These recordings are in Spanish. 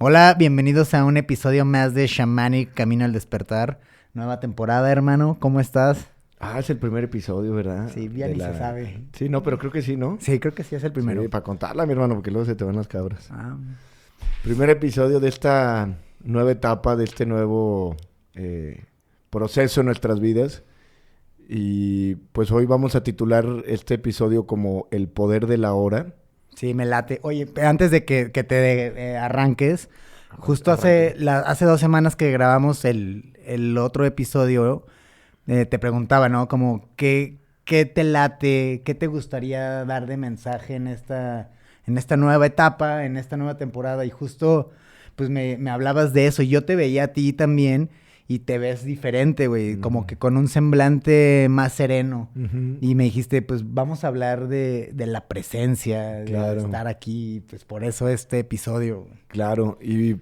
Hola, bienvenidos a un episodio más de Shamanic Camino al Despertar. Nueva temporada, hermano. ¿Cómo estás? Es el primer episodio, ¿verdad? Sí, ya ni se sabe. Sí, no, pero creo que sí, ¿no? Sí, creo que sí es el primero. Sí, para contarla, mi hermano, porque luego se te van las cabras. Ah, Primer episodio de esta nueva etapa, de este nuevo proceso en nuestras vidas. Y pues hoy vamos a titular este episodio como El Poder de la Hora. sí, me late. Oye, antes de que te arranques, justo hace 2 semanas que grabamos el otro episodio, te preguntaba, ¿no? Como, ¿qué te late? ¿Qué te gustaría dar de mensaje en esta nueva etapa, en esta nueva temporada? Y justo, pues me hablabas de eso. Yo te veía a ti también y te ves diferente, güey. Como que con un semblante más sereno. Y me dijiste, pues vamos a hablar de la presencia, Claro. de estar aquí. Pues por eso este episodio. Claro, y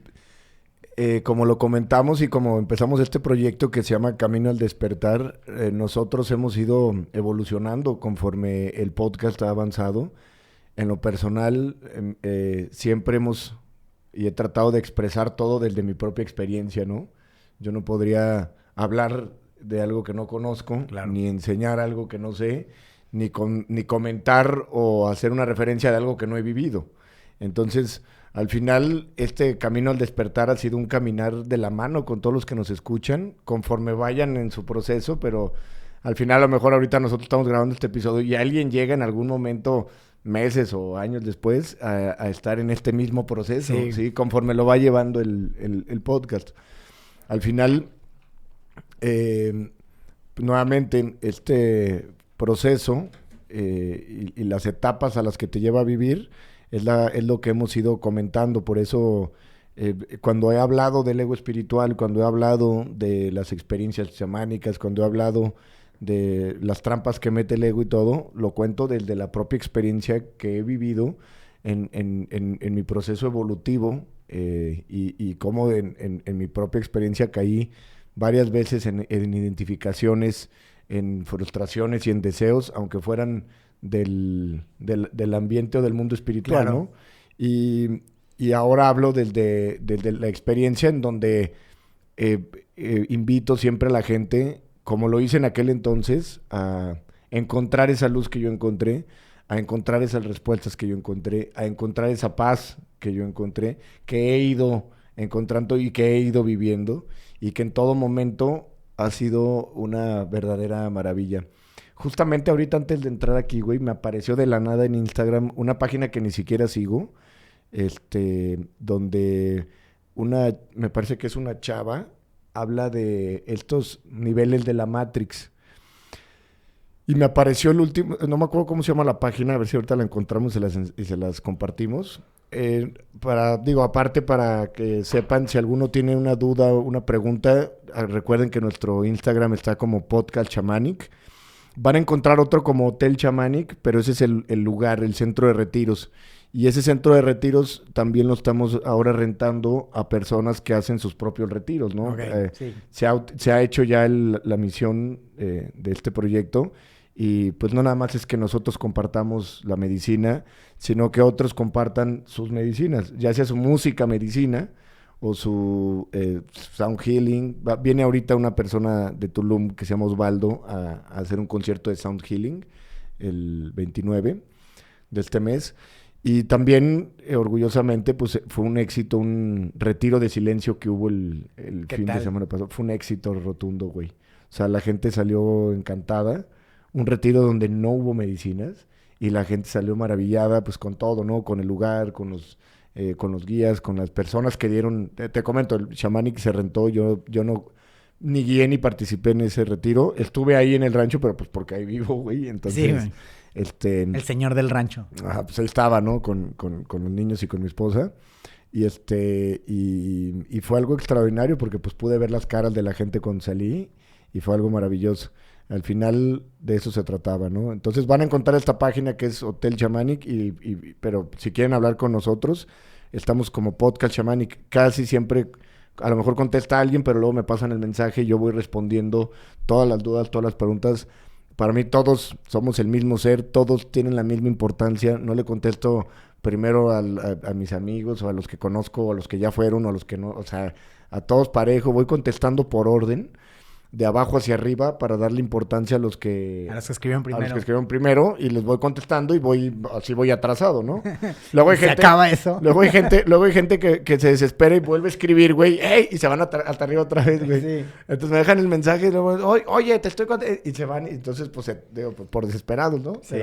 como lo comentamos y como empezamos este proyecto que se llama Camino al Despertar, nosotros hemos ido evolucionando conforme el podcast ha avanzado. En lo personal, siempre he tratado de expresar todo desde mi propia experiencia, ¿no? Yo no podría hablar de algo que no conozco, Claro. ni enseñar algo que no sé, ni comentar o hacer una referencia de algo que no he vivido. Entonces, al final, este camino al despertar ha sido un caminar de la mano con todos los que nos escuchan, conforme vayan en su proceso, pero al final, a lo mejor ahorita nosotros estamos grabando este episodio y alguien llega en algún momento, meses o años después, a estar en este mismo proceso, ¿sí? Conforme lo va llevando el podcast. Al final, nuevamente, este proceso y las etapas a las que te lleva a vivir es lo que hemos ido comentando. Por eso, cuando he hablado del ego espiritual, cuando he hablado de las experiencias chamánicas, cuando he hablado de las trampas que mete el ego y todo, lo cuento desde la propia experiencia que he vivido en mi proceso evolutivo. Y cómo en mi propia experiencia caí varias veces en identificaciones, en frustraciones y en deseos, aunque fueran del ambiente o del mundo espiritual, Claro. ¿no? Y ahora hablo desde la experiencia en donde invito siempre a la gente, como lo hice en aquel entonces, a encontrar esa luz que yo encontré, a encontrar esas respuestas que yo encontré, a encontrar esa paz que yo encontré, que he ido encontrando y que he ido viviendo, y que en todo momento ha sido una verdadera maravilla. Justamente ahorita antes de entrar aquí, güey, me apareció de la nada en Instagram una página que ni siquiera sigo, donde me parece que es una chava, habla de estos niveles de la Matrix. Y me apareció el último, no me acuerdo cómo se llama la página, a ver si ahorita la encontramos y se las compartimos. Aparte para que sepan, si alguno tiene una duda o una pregunta, recuerden que nuestro Instagram está como Podcast Shamanic. Van a encontrar otro como Hotel Shamanic, pero ese es el lugar, el centro de retiros. Y ese centro de retiros también lo estamos ahora rentando a personas que hacen sus propios retiros, ¿no? Okay, sí. Se ha hecho ya la misión de este proyecto. Y pues no nada más es que nosotros compartamos la medicina, sino que otros compartan sus medicinas, ya sea su música medicina o su sound healing. Viene ahorita una persona de Tulum que se llama Osvaldo a hacer un concierto de sound healing el 29 de este mes. Y también, orgullosamente, pues fue un éxito, un retiro de silencio que hubo el fin de semana pasado. Fue un éxito rotundo, güey. O sea, la gente salió encantada. Un retiro donde no hubo medicinas y la gente salió maravillada, pues con todo, ¿no? Con el lugar, con los guías, con las personas que dieron. Te comento, el Shamanic se rentó, yo no ni guié ni participé en ese retiro. Estuve ahí en el rancho, pero pues porque ahí vivo, güey. Entonces, sí, güey. El señor del rancho. Pues ahí estaba, ¿no? Con los niños y con mi esposa. Y fue algo extraordinario porque pues pude ver las caras de la gente cuando salí y fue algo maravilloso. Al final de eso se trataba, ¿no? Entonces van a encontrar esta página que es Hotel Shamanic, pero si quieren hablar con nosotros, estamos como Podcast Shamanic. Casi siempre, a lo mejor contesta alguien, pero luego me pasan el mensaje y yo voy respondiendo todas las dudas, todas las preguntas. Para mí todos somos el mismo ser, todos tienen la misma importancia. No le contesto primero a mis amigos o a los que conozco o a los que ya fueron o a los que no, o sea, a todos parejo, voy contestando por orden, de abajo hacia arriba, para darle importancia a los que... A los que escribieron primero. A los que escribieron primero, y les voy contestando y así voy atrasado, ¿no? Luego hay Se gente... acaba eso. Luego hay gente que se desespera y vuelve a escribir, güey, ¡ey! Y se van hasta arriba otra vez, güey. Sí. Entonces me dejan el mensaje y luego, oye, te estoy contestando. Y se van, y entonces, pues, digo, por desesperados, ¿no? Sí.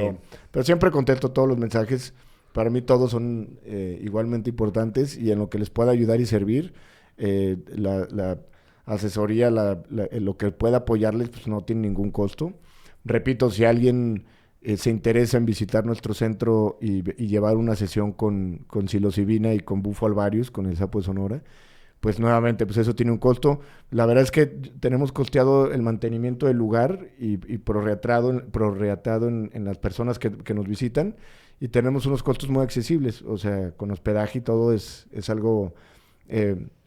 Pero siempre contesto todos los mensajes. Para mí todos son igualmente importantes, y en lo que les pueda ayudar y servir, la asesoría, lo que pueda apoyarles, pues no tiene ningún costo. Repito, si alguien se interesa en visitar nuestro centro y llevar una sesión con psilocibina y con Bufo alvarius, con el sapo de Sonora, pues nuevamente, pues eso tiene un costo. La verdad es que tenemos costeado el mantenimiento del lugar y prorratado en las personas que nos visitan, y tenemos unos costos muy accesibles, o sea, con hospedaje y todo es algo...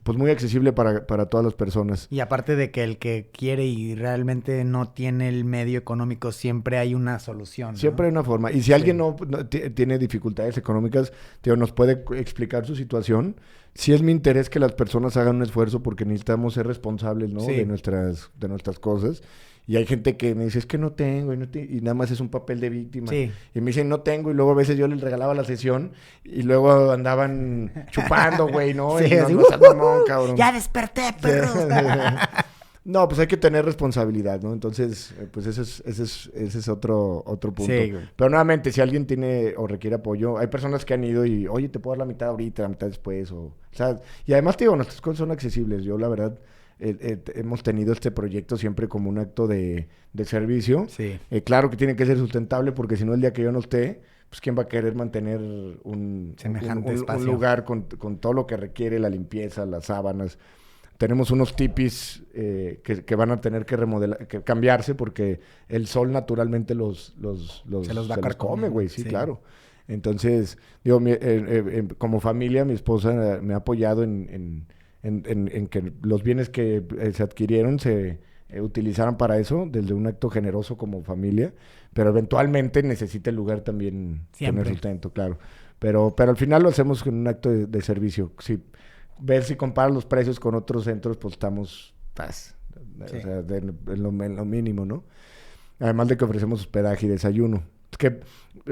pues muy accesible para todas las personas. Y aparte de que el que quiere y realmente no tiene el medio económico, siempre hay una solución, ¿no? Siempre hay una forma. Y si alguien no tiene dificultades económicas, nos puede explicar su situación. Sí es mi interés que las personas hagan un esfuerzo, porque necesitamos ser responsables, ¿no? Sí. de nuestras cosas. Y hay gente que me dice, es que no tengo, y nada más es un papel de víctima. Sí. Y me dicen, no tengo, y luego a veces yo les regalaba la sesión, y luego andaban chupando, güey, ¿no? Sí, y así, no seas mamón, cabrón. ¡Ya desperté, perros! No, pues hay que tener responsabilidad, ¿no? Entonces, pues ese es otro punto. Sí, güey. Pero nuevamente, si alguien tiene o requiere apoyo, hay personas que han ido y, oye, te puedo dar la mitad ahorita, la mitad después, o sea, y además, te digo, nuestras cosas son accesibles. Yo, la verdad, hemos tenido este proyecto siempre como un acto de servicio. Sí. Claro que tiene que ser sustentable, porque si no, el día que yo no esté, pues quién va a querer mantener un lugar con todo lo que requiere, la limpieza, las sábanas. Tenemos unos tipis que van a tener que que cambiarse, porque el sol naturalmente se los va a come, güey, sí, claro. Entonces, digo, como familia, mi esposa me ha apoyado en que los bienes que se adquirieron se utilizaran para eso, desde un acto generoso como familia, pero eventualmente necesita el lugar también tener sustento, claro. Pero al final lo hacemos con un acto de servicio. Sí. Ver si comparas los precios con otros centros, pues estamos o sea, en lo mínimo, ¿no? Además de que ofrecemos hospedaje y desayuno. Es que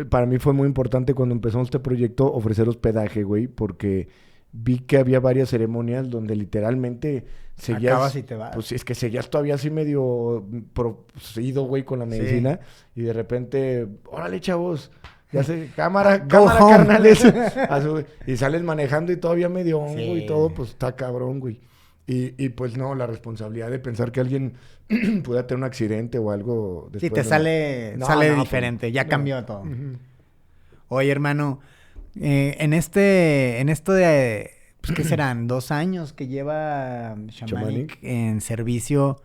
para mí fue muy importante cuando empezamos este proyecto ofrecer hospedaje, güey, porque vi que había varias ceremonias donde literalmente seguías... Acabas y te vas. Pues es que seguías todavía así medio ido, güey, con la medicina. Sí. Y de repente, órale, chavos... Ya sé, cámara, carnales. Y sales manejando y todavía medio hongo y todo, pues está cabrón, güey. Y pues no, la responsabilidad de pensar que alguien pueda tener un accidente o algo. Sí, te sale diferente, pues, ya cambió todo. Uh-huh. Oye, hermano, en esto de, pues, ¿qué serán? 2 años que lleva Shamanic en servicio.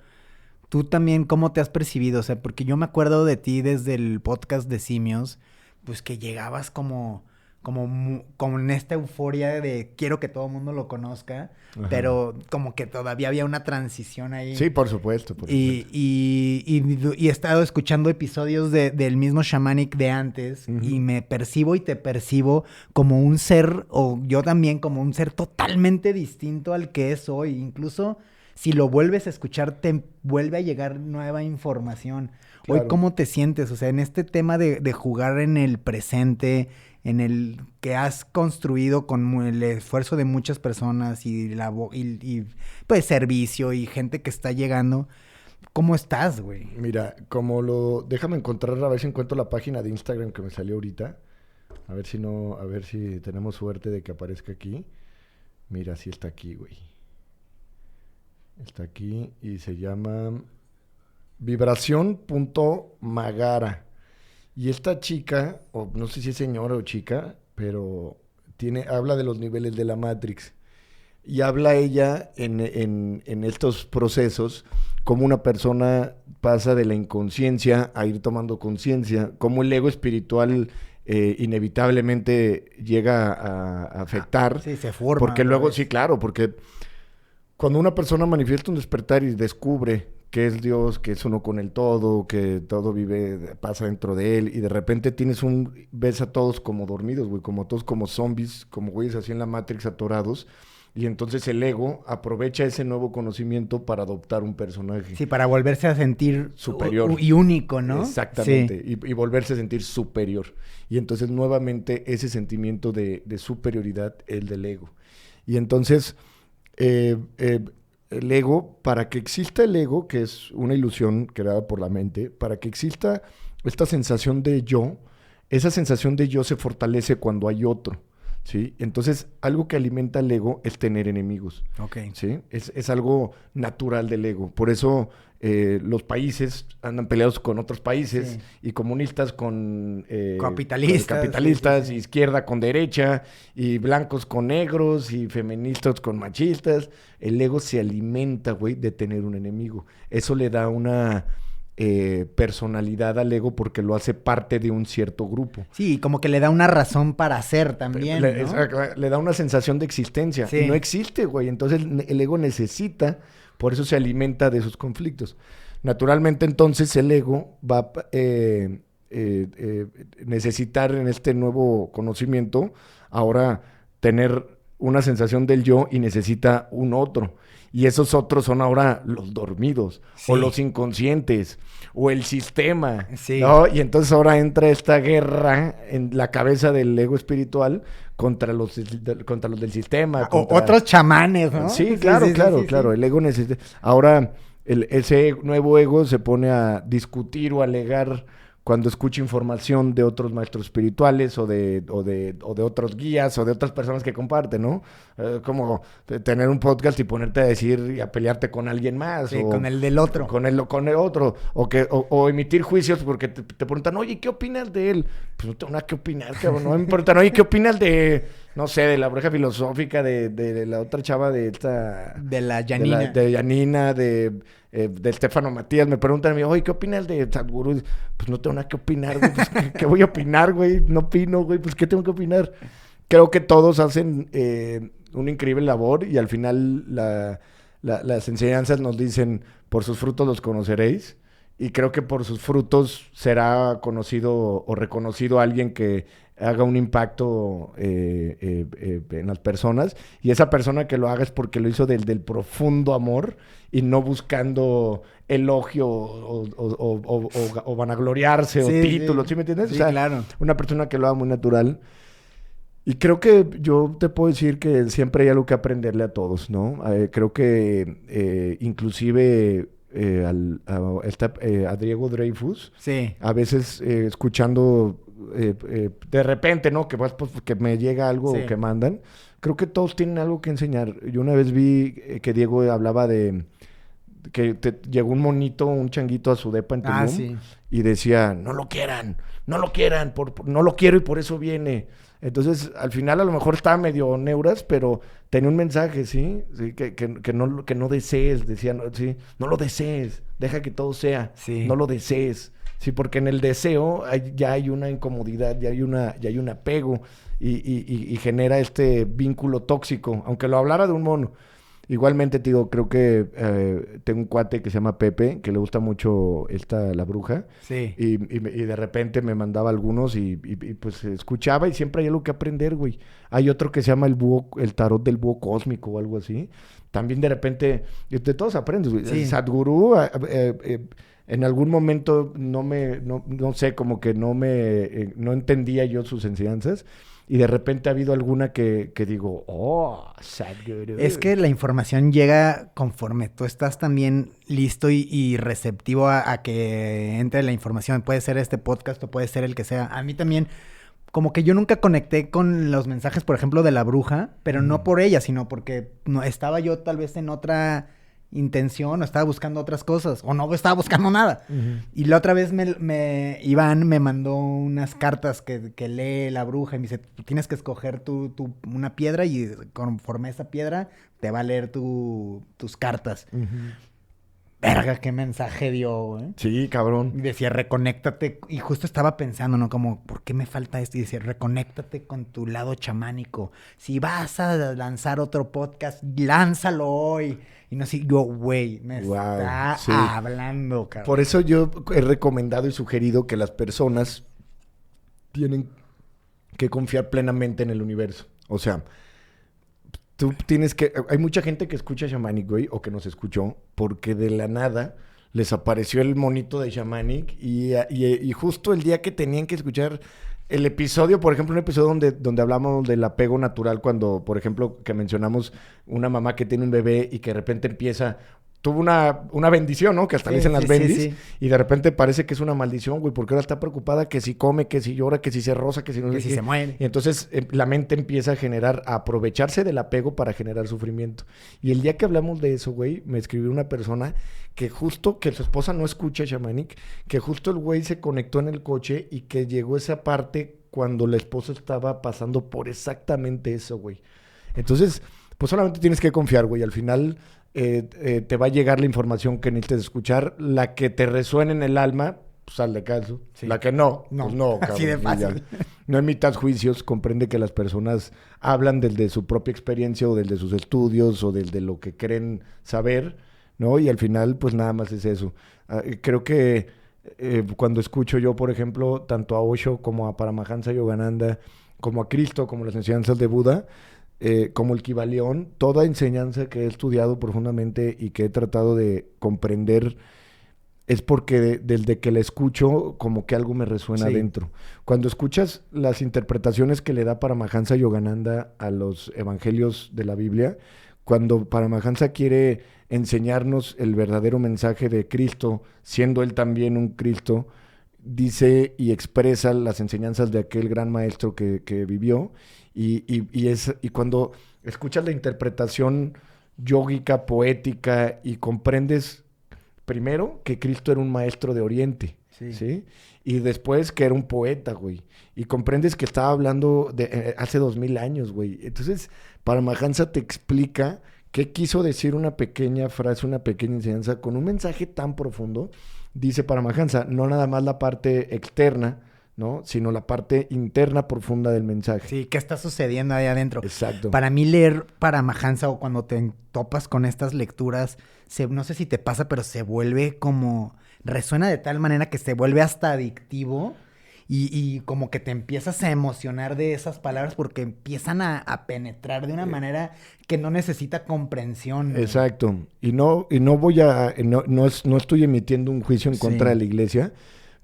¿Tú también cómo te has percibido? O sea, porque yo me acuerdo de ti desde el podcast de Simios, pues que llegabas como en esta euforia de quiero que todo el mundo lo conozca. Ajá. Pero como que todavía había una transición ahí. Sí, por supuesto. Y he estado escuchando episodios del mismo Shamanic de antes, uh-huh, y me percibo y te percibo como un ser, o yo también como un ser totalmente distinto al que es hoy. Incluso si lo vuelves a escuchar, te vuelve a llegar nueva información. Claro. Hoy, ¿cómo te sientes? O sea, en este tema de jugar en el presente, en el que has construido con el esfuerzo de muchas personas y pues servicio y gente que está llegando. ¿Cómo estás, güey? Mira, déjame encontrar, a ver si encuentro la página de Instagram que me salió ahorita. A ver si tenemos suerte de que aparezca aquí. Mira, sí está aquí, güey. Está aquí y se llama Vibración.magara. Y esta chica, o no sé si es señora o chica, pero habla de los niveles de la Matrix. Y habla ella en estos procesos, cómo una persona pasa de la inconsciencia a ir tomando conciencia, cómo el ego espiritual inevitablemente llega a afectar. Sí, se forma. Porque luego, sí, claro, porque cuando una persona manifiesta un despertar y descubre que es Dios, que es uno con el todo, que todo pasa dentro de él, y de repente ves a todos como dormidos, güey, como todos como zombies, como güeyes así en la Matrix atorados, y entonces el ego aprovecha ese nuevo conocimiento para adoptar un personaje. Sí, para volverse a sentir superior. Y único, ¿no? Exactamente, sí. y volverse a sentir superior. Y entonces nuevamente ese sentimiento de superioridad, el del ego. Y entonces... el ego, para que exista el ego, que es una ilusión creada por la mente, para que exista esta sensación de yo, esa sensación de yo se fortalece cuando hay otro, ¿sí? Entonces, algo que alimenta el ego es tener enemigos, ¿sí? Es algo natural del ego. Por eso los países andan peleados con otros países, y comunistas con capitalistas, sí. izquierda con derecha, y blancos con negros, y feministas con machistas. El ego se alimenta, güey, de tener un enemigo. Eso le da una personalidad al ego porque lo hace parte de un cierto grupo. Sí, como que le da una razón para hacer también, ¿no? Le da una sensación de existencia. Sí. Y no existe, güey. Entonces el ego necesita, por eso se alimenta de sus conflictos. Naturalmente, entonces, el ego va a necesitar en este nuevo conocimiento ahora tener una sensación del yo, y necesita un otro. Y esos otros son ahora los dormidos, o los inconscientes, o el sistema, ¿no? Y entonces ahora entra esta guerra en la cabeza del ego espiritual contra los del sistema. Otros chamanes, ¿no? Sí, claro. El ego necesita... Ahora, ese nuevo ego se pone a discutir o alegar cuando escucha información de otros maestros espirituales o de otros guías o de otras personas que comparten, ¿no? Como tener un podcast y ponerte a decir y a pelearte con alguien más. Sí, o con el del otro. Con el otro. O emitir juicios porque te preguntan, oye, ¿qué opinas de él? Pues no tengo nada que opinar, cabrón. No me importa. Oye, ¿qué opinas de... no sé, de la bruja filosófica, de la otra chava de esta... De la Yanina. De Yanina, de Estefano Matías. Me preguntan a mí, oye, ¿qué opinas de Sadhguru? Pues no tengo nada que opinar, güey. Pues, ¿qué voy a opinar, güey? No opino, güey. Pues, ¿qué tengo que opinar? Creo que todos hacen una increíble labor, y al final las enseñanzas nos dicen, por sus frutos los conoceréis. Y creo que por sus frutos será conocido o reconocido alguien que haga un impacto en las personas. Y esa persona que lo haga es porque lo hizo del profundo amor, y no buscando elogio o vanagloriarse o títulos, ¿sí me entiendes? Sí, o sea, claro. Una persona que lo haga muy natural. Y creo que yo te puedo decir que siempre hay algo que aprenderle a todos, ¿no? Creo que inclusive... a Diego Dreyfus, a veces escuchando de repente, ¿no? Que me llega algo que mandan. Creo que todos tienen algo que enseñar. Yo una vez vi que Diego hablaba de que llegó un monito, un changuito a su depa en Tulum, y decía, no lo quieran, no lo quiero y por eso viene. Entonces, al final a lo mejor estaba medio neuras, pero tenía un mensaje, ¿sí? Que no desees, decía, no lo desees, deja que todo sea, no lo desees. Sí, porque en el deseo ya hay una incomodidad, ya hay un apego, y genera este vínculo tóxico, aunque lo hablara de un mono. Igualmente, te digo, creo que tengo un cuate que se llama Pepe, que le gusta mucho la bruja. Sí. Y de repente me mandaba algunos y pues escuchaba, y siempre hay algo que aprender, güey. Hay otro que se llama el tarot del búho cósmico o algo así. También de repente, de todos aprendes, güey. Sí. Sadhguru, en algún momento no sé, como que no entendía yo sus enseñanzas. Y de repente ha habido alguna que digo, Sadhguru. Es que la información llega conforme tú estás también listo y receptivo a que entre la información. Puede ser este podcast o puede ser el que sea. A mí también, como que yo nunca conecté con los mensajes, por ejemplo, de la bruja, pero no por ella, sino porque no, estaba yo tal vez en otra intención, o estaba buscando otras cosas, o no estaba buscando nada. Y la otra vez Iván me mandó unas cartas que lee la bruja, y me dice, tú tienes que escoger una piedra, y conforme a esa piedra te va a leer tus cartas. verga, qué mensaje dio, güey. Sí, cabrón. Y decía, reconéctate. Y justo estaba pensando, ¿no? Como, ¿por qué me falta esto? Y decía, reconéctate con tu lado chamánico. Si vas a lanzar otro podcast, lánzalo hoy. Y no sé, yo, güey, me está hablando, cabrón. Por eso yo he recomendado y sugerido que las personas tienen que confiar plenamente en el universo. O sea, tú tienes que... Hay mucha gente que escucha Shamanic, güey, o que nos escuchó, porque de la nada les apareció el monito de Shamanic y justo el día que tenían que escuchar el episodio, por ejemplo, un episodio donde hablamos del apego natural, cuando, por ejemplo, que mencionamos una mamá que tiene un bebé y que de repente empieza... Tuvo una bendición, ¿no? Que hasta le dicen las bendis. Sí. Y de repente parece que es una maldición, güey, porque ahora está preocupada que si come, que si llora, que si se roza, que si no... Que si se muere. Y entonces la mente empieza a aprovecharse del apego para generar sufrimiento. Y el día que hablamos de eso, güey, me escribió una persona que justo, que su esposa no escucha Shamanic, que justo el güey se conectó en el coche y que llegó esa parte cuando la esposa estaba pasando por exactamente eso, güey. Entonces, pues solamente tienes que confiar, güey. Al final... te va a llegar la información que necesites escuchar. La que te resuene en el alma, pues sal de caso. Sí. La que no, pues no, cabrón. Así de fácil. No emitas juicios. Comprende que las personas hablan desde su propia experiencia o desde sus estudios o desde lo que creen saber, ¿no? Y al final, pues nada más es eso. Creo que cuando escucho yo, por ejemplo, tanto a Osho como a Paramahansa Yogananda, como a Cristo, como las enseñanzas de Buda, como el Kybalión, toda enseñanza que he estudiado profundamente y que he tratado de comprender es porque desde que la escucho como que algo me resuena adentro. Cuando escuchas las interpretaciones que le da Paramahansa Yogananda a los evangelios de la Biblia, cuando Paramahansa quiere enseñarnos el verdadero mensaje de Cristo, siendo él también un Cristo, dice y expresa las enseñanzas de aquel gran maestro que vivió. Y cuando escuchas la interpretación yógica, poética, y comprendes primero que Cristo era un maestro de Oriente, ¿sí? Y después que era un poeta, güey. Y comprendes que estaba hablando de hace 2000 años, güey. Entonces, Paramahansa te explica qué quiso decir una pequeña frase, una pequeña enseñanza con un mensaje tan profundo. Dice Paramahansa, no nada más la parte externa, ¿no? Sino la parte interna profunda del mensaje. Sí, ¿qué está sucediendo ahí adentro? Exacto. Para mí leer Paramahansa o cuando te topas con estas lecturas, no sé si te pasa, pero se vuelve como... Resuena de tal manera que se vuelve hasta adictivo y como que te empiezas a emocionar de esas palabras porque empiezan a penetrar de una manera que no necesita comprensión. Exacto. Y no voy a... No estoy emitiendo un juicio en contra de la iglesia.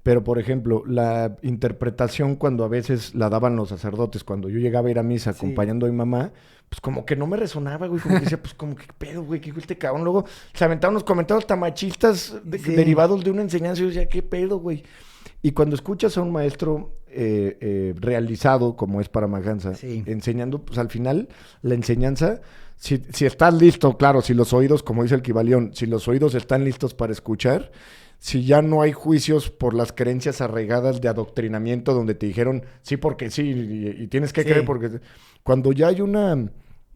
Pero, por ejemplo, la interpretación cuando a veces la daban los sacerdotes, cuando yo llegaba a ir a misa acompañando a mi mamá, pues como que no me resonaba, güey. Como que decía, pues como que pedo, güey, qué este cabrón. Luego se aventaban unos comentarios tamachistas derivados de una enseñanza. Y yo decía, qué pedo, güey. Y cuando escuchas a un maestro realizado, como es Paramahansa, enseñando, pues al final la enseñanza... Si estás listo, claro, si los oídos, como dice el Kybalión, si los oídos están listos para escuchar... Si ya no hay juicios por las creencias arraigadas de adoctrinamiento donde te dijeron sí porque sí y tienes que creer porque... Cuando ya hay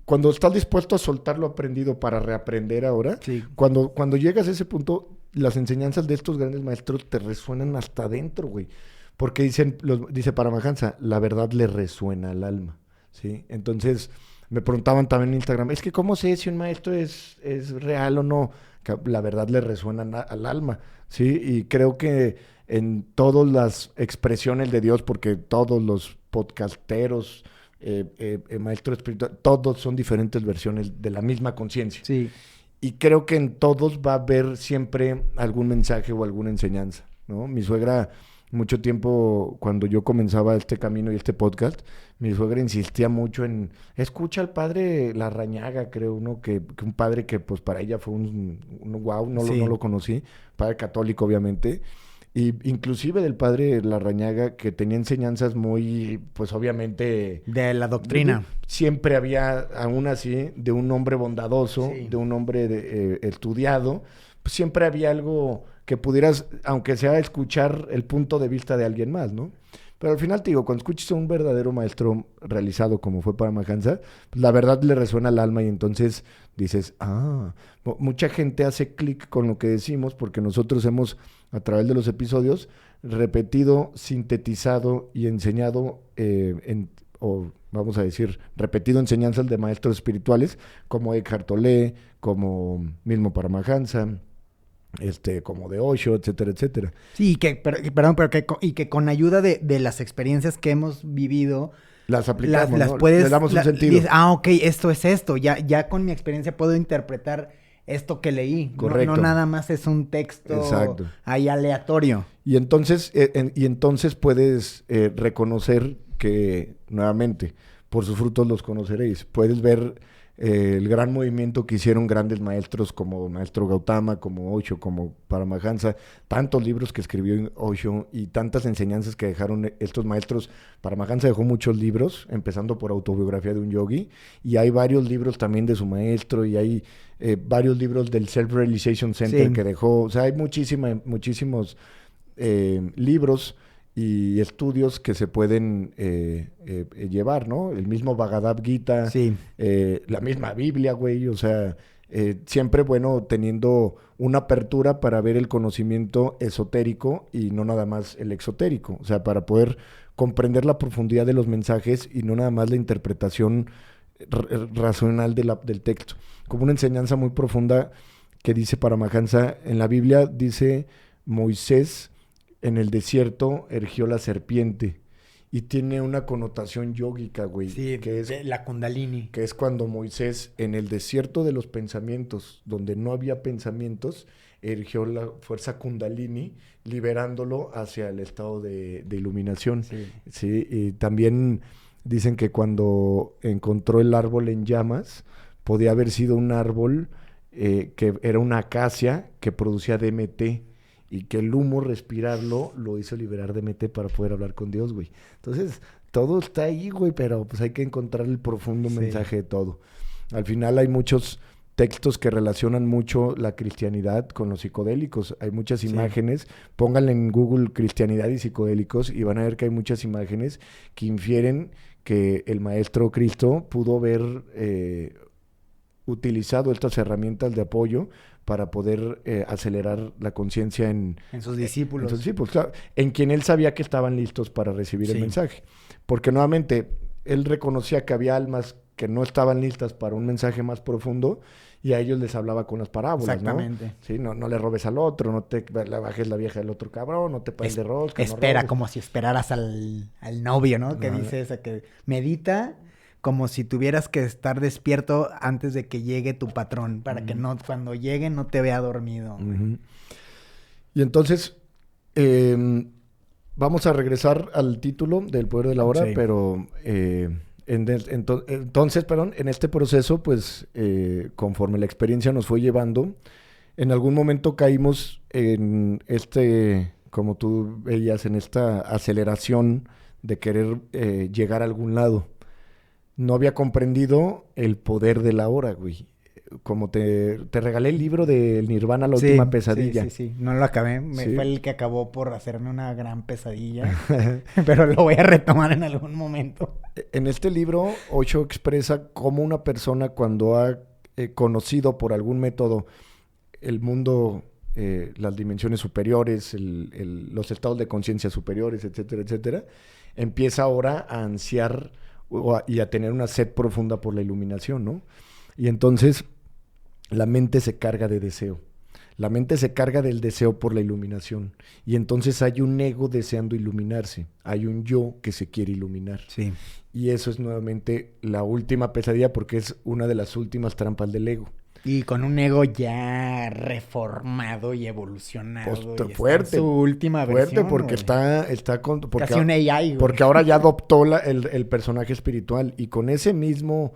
cuando estás dispuesto a soltar lo aprendido para reaprender ahora, cuando llegas a ese punto, las enseñanzas de estos grandes maestros te resuenan hasta adentro, güey. Porque dice Paramahansa, la verdad le resuena al alma, ¿sí? Entonces, me preguntaban también en Instagram, es que ¿cómo sé si un maestro es real o no? La verdad le resuena al alma, ¿sí? Y creo que en todas las expresiones de Dios, porque todos los podcasteros, maestros espirituales, todos son diferentes versiones de la misma conciencia. Sí. Y creo que en todos va a haber siempre algún mensaje o alguna enseñanza, ¿no? Mi suegra, mucho tiempo, cuando yo comenzaba este camino y este podcast, mi suegra insistía mucho en... Escucha al padre Larrañaga, creo, ¿no? Que un padre que, pues, para ella fue un wow, no lo conocí. Padre católico, obviamente. Y inclusive del padre Larrañaga, que tenía enseñanzas muy, pues, obviamente... De la doctrina. Siempre había, aún así, de un hombre bondadoso, de un hombre estudiado, pues siempre había algo... que pudieras, aunque sea escuchar el punto de vista de alguien más, ¿no? Pero al final te digo, cuando escuches a un verdadero maestro realizado como fue Paramahansa, pues la verdad le resuena al alma y entonces dices, mucha gente hace clic con lo que decimos porque nosotros hemos, a través de los episodios, repetido, sintetizado y enseñado, o vamos a decir, repetido enseñanzas de maestros espirituales como Eckhart Tolle, como mismo Paramahansa, como de Osho, etcétera, etcétera. Sí, que con ayuda de las experiencias que hemos vivido, las aplicamos, las ¿no? puedes... Le damos un sentido. Dices, ok, esto es esto. Ya con mi experiencia puedo interpretar esto que leí. Correcto. No nada más es un texto Exacto. ahí aleatorio. Y entonces puedes reconocer que, nuevamente, por sus frutos los conoceréis. Puedes ver el gran movimiento que hicieron grandes maestros como Maestro Gautama, como Osho, como Paramahansa, tantos libros que escribió Osho y tantas enseñanzas que dejaron estos maestros. Paramahansa dejó muchos libros, empezando por Autobiografía de un Yogi, y hay varios libros también de su maestro, y hay varios libros del Self-Realization Center que dejó. O sea, hay muchísimos libros y estudios que se pueden llevar, ¿no? El mismo Bhagavad Gita, la misma Biblia, güey, o sea, siempre, bueno, teniendo una apertura para ver el conocimiento esotérico y no nada más el exotérico, o sea, para poder comprender la profundidad de los mensajes y no nada más la interpretación racional del texto. Como una enseñanza muy profunda que dice Paramahansa, en la Biblia dice Moisés en el desierto erigió la serpiente y tiene una connotación yógica, güey. Sí, que es la Kundalini. Que es cuando Moisés, en el desierto de los pensamientos, donde no había pensamientos, erigió la fuerza Kundalini, liberándolo hacia el estado de iluminación. Sí, y también dicen que cuando encontró el árbol en llamas, podía haber sido un árbol que era una acacia que producía DMT, y que el humo, respirarlo, lo hizo liberar DMT para poder hablar con Dios, güey. Entonces, todo está ahí, güey, pero pues hay que encontrar el profundo mensaje de todo. Al final hay muchos textos que relacionan mucho la cristianidad con los psicodélicos. Hay muchas imágenes. Pónganle en Google cristianidad y psicodélicos y van a ver que hay muchas imágenes que infieren que el Maestro Cristo pudo haber utilizado estas herramientas de apoyo para poder acelerar la conciencia en sus discípulos. En sus discípulos, claro, en quien él sabía que estaban listos para recibir el mensaje. Porque nuevamente, él reconocía que había almas que no estaban listas para un mensaje más profundo y a ellos les hablaba con las parábolas, exactamente, ¿no? Sí, no le robes al otro, no te bajes la vieja del otro cabrón, no te pases de rosca. Espera, como si esperaras al novio, ¿no? Que dice esa que medita como si tuvieras que estar despierto antes de que llegue tu patrón, para que no, cuando llegue no te vea dormido. Y entonces, vamos a regresar al título del Poder de la Hora, pero entonces, en este proceso, pues, conforme la experiencia nos fue llevando, en algún momento caímos en como tú veías, en esta aceleración de querer llegar a algún lado. No había comprendido el poder de la hora, güey. Como te regalé el libro de Nirvana, la última pesadilla. Sí. No lo acabé. Fue el que acabó por hacerme una gran pesadilla. Pero lo voy a retomar en algún momento. En este libro, Osho expresa cómo una persona cuando ha conocido por algún método el mundo, las dimensiones superiores, los estados de conciencia superiores, etcétera, etcétera, empieza ahora a ansiar y a tener una sed profunda por la iluminación, ¿no? Y entonces la mente se carga de deseo. La mente se carga del deseo por la iluminación. Y entonces hay un ego deseando iluminarse. Hay un yo que se quiere iluminar. Sí. Y eso es nuevamente la última pesadilla porque es una de las últimas trampas del ego. Y con un ego ya reformado y evolucionado. Pues, y fuerte. Está en su última versión. Fuerte porque está con... Porque, casi un AI, güey. Porque ahora ya adoptó el personaje espiritual. Y con ese mismo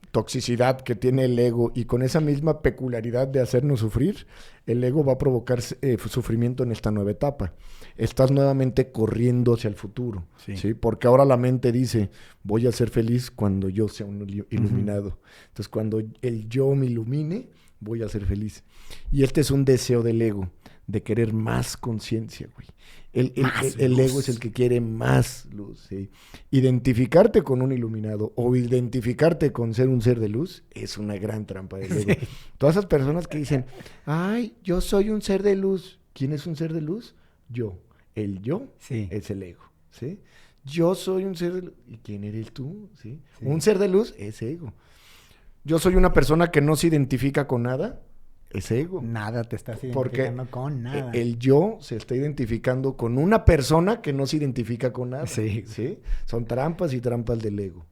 toxicidad que tiene el ego y con esa misma peculiaridad de hacernos sufrir, el ego va a provocar sufrimiento en esta nueva etapa. Estás nuevamente corriendo hacia el futuro, ¿sí? Porque ahora la mente dice, voy a ser feliz cuando yo sea un iluminado. Entonces, cuando el yo me ilumine, voy a ser feliz. Y este es un deseo del ego, de querer más conciencia, güey. Más El luz. ego es el que quiere más luz, ¿sí? Identificarte con un iluminado o identificarte con ser un ser de luz es una gran trampa del ego. Sí. Todas esas personas que dicen, ay, yo soy un ser de luz. ¿Quién es un ser de luz? Yo. El yo Sí. es el ego, ¿sí? Yo soy un ser de luz. ¿Y quién eres tú? ¿Sí? Sí. Un ser de luz es ego. Yo soy una persona que no se identifica con nada, es ego. Nada te estás Porque identificando con nada. el yo se está identificando con una persona que no se identifica con nada. Sí. ¿Sí? Son trampas y trampas del ego.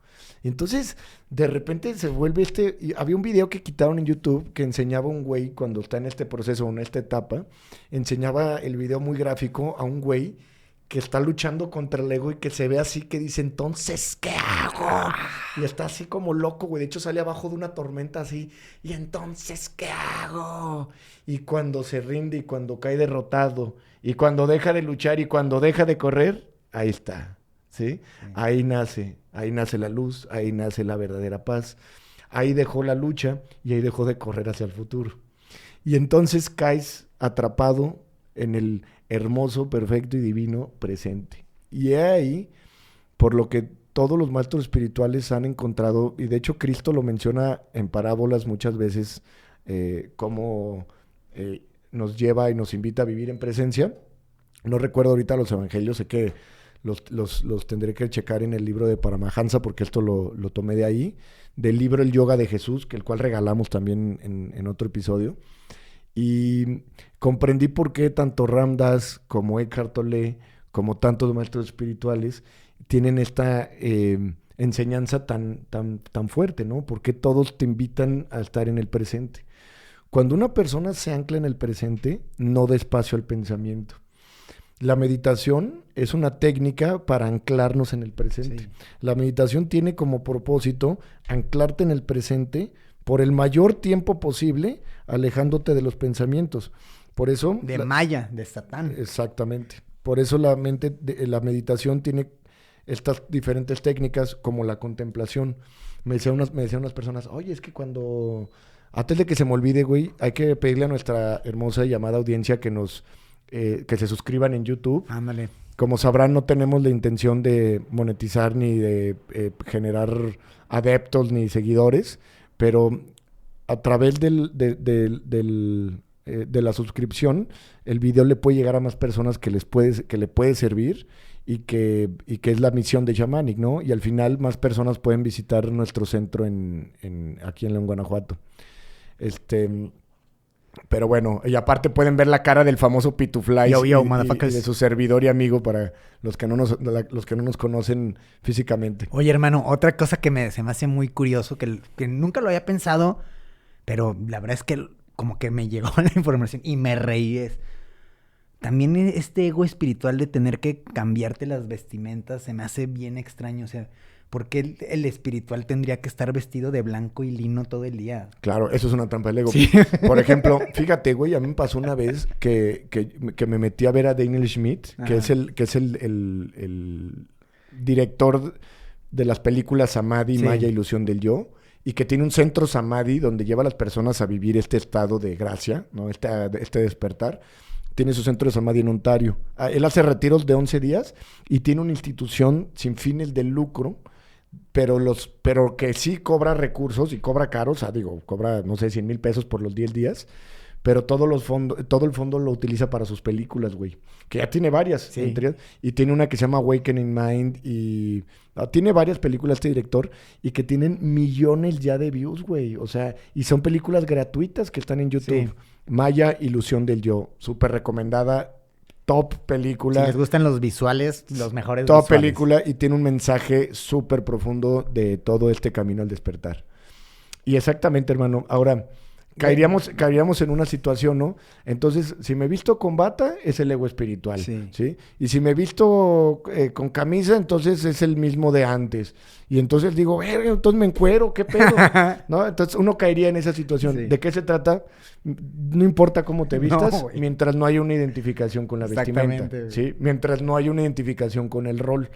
Entonces, de repente se vuelve y había un video que quitaron en YouTube que enseñaba a un güey cuando está en este proceso, en esta etapa, enseñaba el video muy gráfico a un güey que está luchando contra el ego y que se ve así, que dice, entonces, ¿qué hago? Y está así como loco, güey. De hecho, sale abajo de una tormenta así. Y entonces, ¿qué hago? Y cuando se rinde y cuando cae derrotado y cuando deja de luchar y cuando deja de correr, ahí está, ¿sí? Ahí nace la luz, ahí nace la verdadera paz. Ahí dejó la lucha y ahí dejó de correr hacia el futuro. Y entonces caes atrapado en el hermoso, perfecto y divino presente. Y es ahí por lo que todos los maestros espirituales han encontrado, y de hecho Cristo lo menciona en parábolas muchas veces, cómo nos lleva y nos invita a vivir en presencia. No recuerdo ahorita los evangelios, sé que los tendré que checar en el libro de Paramahansa, porque esto lo tomé de ahí, del libro El Yoga de Jesús, que el cual regalamos también en otro episodio. Y comprendí por qué tanto Ram Dass como Eckhart Tolle, como tantos maestros espirituales, tienen esta enseñanza tan fuerte, ¿no? Porque todos te invitan a estar en el presente. Cuando una persona se ancla en el presente, no da espacio al pensamiento. La meditación es una técnica para anclarnos en el presente. Sí. La meditación tiene como propósito anclarte en el presente por el mayor tiempo posible, alejándote de los pensamientos. Por eso... De Maya, de Satán. Exactamente. Por eso la meditación tiene estas diferentes técnicas como la contemplación. Me decían unas personas, oye, es que cuando... Antes de que se me olvide, güey, hay que pedirle a nuestra hermosa y amada audiencia que se suscriban en YouTube. Ándale. Como sabrán, no tenemos la intención de monetizar ni de generar adeptos ni seguidores, pero a través de la suscripción, el video le puede llegar a más personas que le puede servir y que es la misión de Shamanic, ¿no? Y al final más personas pueden visitar nuestro centro aquí en León, Guanajuato. Pero bueno, y aparte pueden ver la cara del famoso Pitufly Yo, y motherfuckers. de su servidor y amigo para los que no nos conocen físicamente. Oye, hermano, otra cosa que se me hace muy curioso, que nunca lo había pensado, pero la verdad es que como que me llegó la información y me reí. También este ego espiritual de tener que cambiarte las vestimentas se me hace bien extraño. O sea, ¿por qué el espiritual tendría que estar vestido de blanco y lino todo el día? Claro, eso es una trampa del ego. Sí. Por ejemplo, fíjate, güey, a mí me pasó una vez que me metí a ver a Daniel Schmidt, que Ajá. es el director de las películas Samadhi, Sí. Maya, Ilusión del Yo, y que tiene un centro Samadhi donde lleva a las personas a vivir este estado de gracia, ¿no? Este despertar. Tiene su centro de Samadhi en Ontario. Él hace retiros de 11 días y tiene una institución sin fines de lucro, pero que sí cobra recursos y cobra caros, o sea, cobra, no sé, 100,000 pesos por los 10 días, pero todo el fondo lo utiliza para sus películas, güey. Que ya tiene varias, Sí. entre ellas, y tiene una que se llama Awakening Mind, y tiene varias películas este director, y que tienen millones ya de views, güey. O sea, y son películas gratuitas que están en YouTube. Sí. Maya, Ilusión del Yo, súper recomendada, top película. Si les gustan los visuales, los mejores Toda visuales. película y tiene un mensaje súper profundo de todo este camino al despertar. Y exactamente, hermano. Ahora, caeríamos en una situación, ¿no? Entonces, si me visto con bata, es el ego espiritual, Sí. ¿sí? Y si me visto con camisa, entonces es el mismo de antes. Y entonces digo, verga, entonces me encuero, ¿qué pedo? ¿No? Entonces uno caería en esa situación. Sí. ¿De qué se trata? No importa cómo te vistas, No, güey. mientras no haya una identificación con la vestimenta, Exactamente, ¿sí? Mientras no haya una identificación con el rol.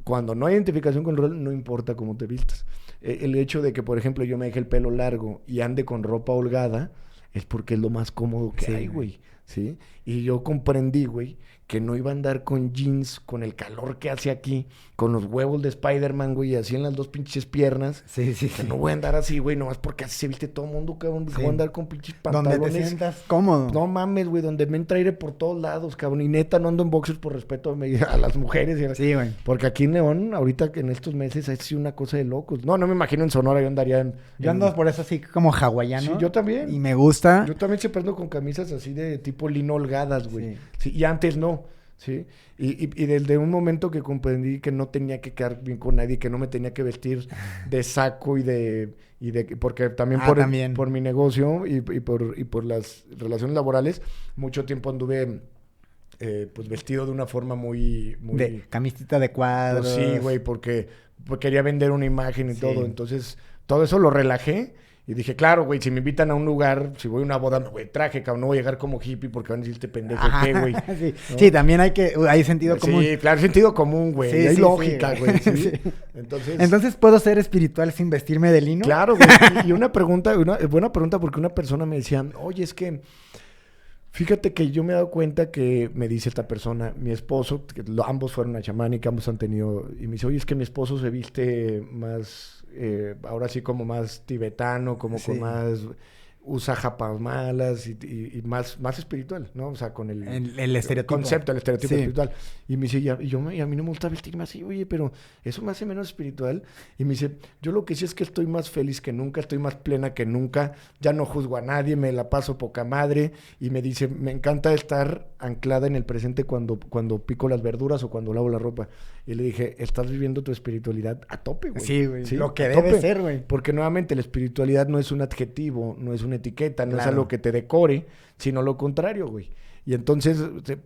Cuando no hay identificación con el rol, no importa cómo te vistas. El hecho de que, por ejemplo, yo me deje el pelo largo y ande con ropa holgada es porque es lo más cómodo que Sí, hay, güey. güey. ¿sí? Y yo comprendí, güey, que no iba a andar con jeans, con el calor que hace aquí, con los huevos de Spider-Man, güey, así en las dos pinches piernas. Sí, sí, Que sí. no voy a andar así, güey, nomás porque así se viste todo el mundo, cabrón. Sí. Voy a andar con pinches Donde pantalones. te sientas cómodo. No mames, güey, donde me entra aire por todos lados, cabrón. Y neta, no ando en boxers por respeto a las mujeres. Sí, güey. Porque aquí en León, ahorita en estos meses, ha sido una cosa de locos. No me imagino en Sonora, yo andaría Yo ando por eso así como hawaiano. Sí, yo también. Y me gusta. Yo también siempre ando con camisas así de tipo lino holgadas, güey. Sí. Sí, y antes no, ¿sí? Y desde un momento que comprendí que no tenía que quedar bien con nadie, que no me tenía que vestir de saco porque también también. por mi negocio y por las relaciones laborales, mucho tiempo anduve pues vestido de una forma muy... De camisita de cuadros. Pues sí, güey, porque quería vender una imagen y Sí. todo. Entonces, todo eso lo relajé. Y dije, claro, güey, si me invitan a un lugar, si voy a una boda, güey, traje, cabrón, no voy a llegar como hippie porque van a decir este pendejo, ¿qué, güey? Sí. ¿No? Sí, también hay sentido común. Sí, claro, sentido común, güey. Sí, Hay sí, lógica, sí, güey. ¿sí? Sí. Entonces, ¿puedo ser espiritual sin vestirme de lino? claro, güey. Y una buena pregunta, porque una persona me decía, oye, es que fíjate que yo me he dado cuenta que me dice esta persona, mi esposo, que ambos fueron a chamánica, ambos han tenido, y me dice, oye, es que mi esposo se viste más, ahora sí como más tibetano, como Sí. con más, usa japas malas y más espiritual, ¿no? O sea, con El estereotipo. concepto, el estereotipo Sí. espiritual. Y me dice, y a mí no me gusta vestirme así, oye, pero eso me hace menos espiritual. Y me dice, yo lo que sí es que estoy más feliz que nunca, estoy más plena que nunca, ya no juzgo a nadie, me la paso poca madre. Y me dice, me encanta estar anclada en el presente cuando pico las verduras o cuando lavo la ropa. Y le dije, estás viviendo tu espiritualidad a tope, güey. Sí, güey. Lo que a debe tope. ser, güey. Porque nuevamente la espiritualidad no es un adjetivo, no es una etiqueta, no es Claro. algo que te decore, sino lo contrario, güey. Y entonces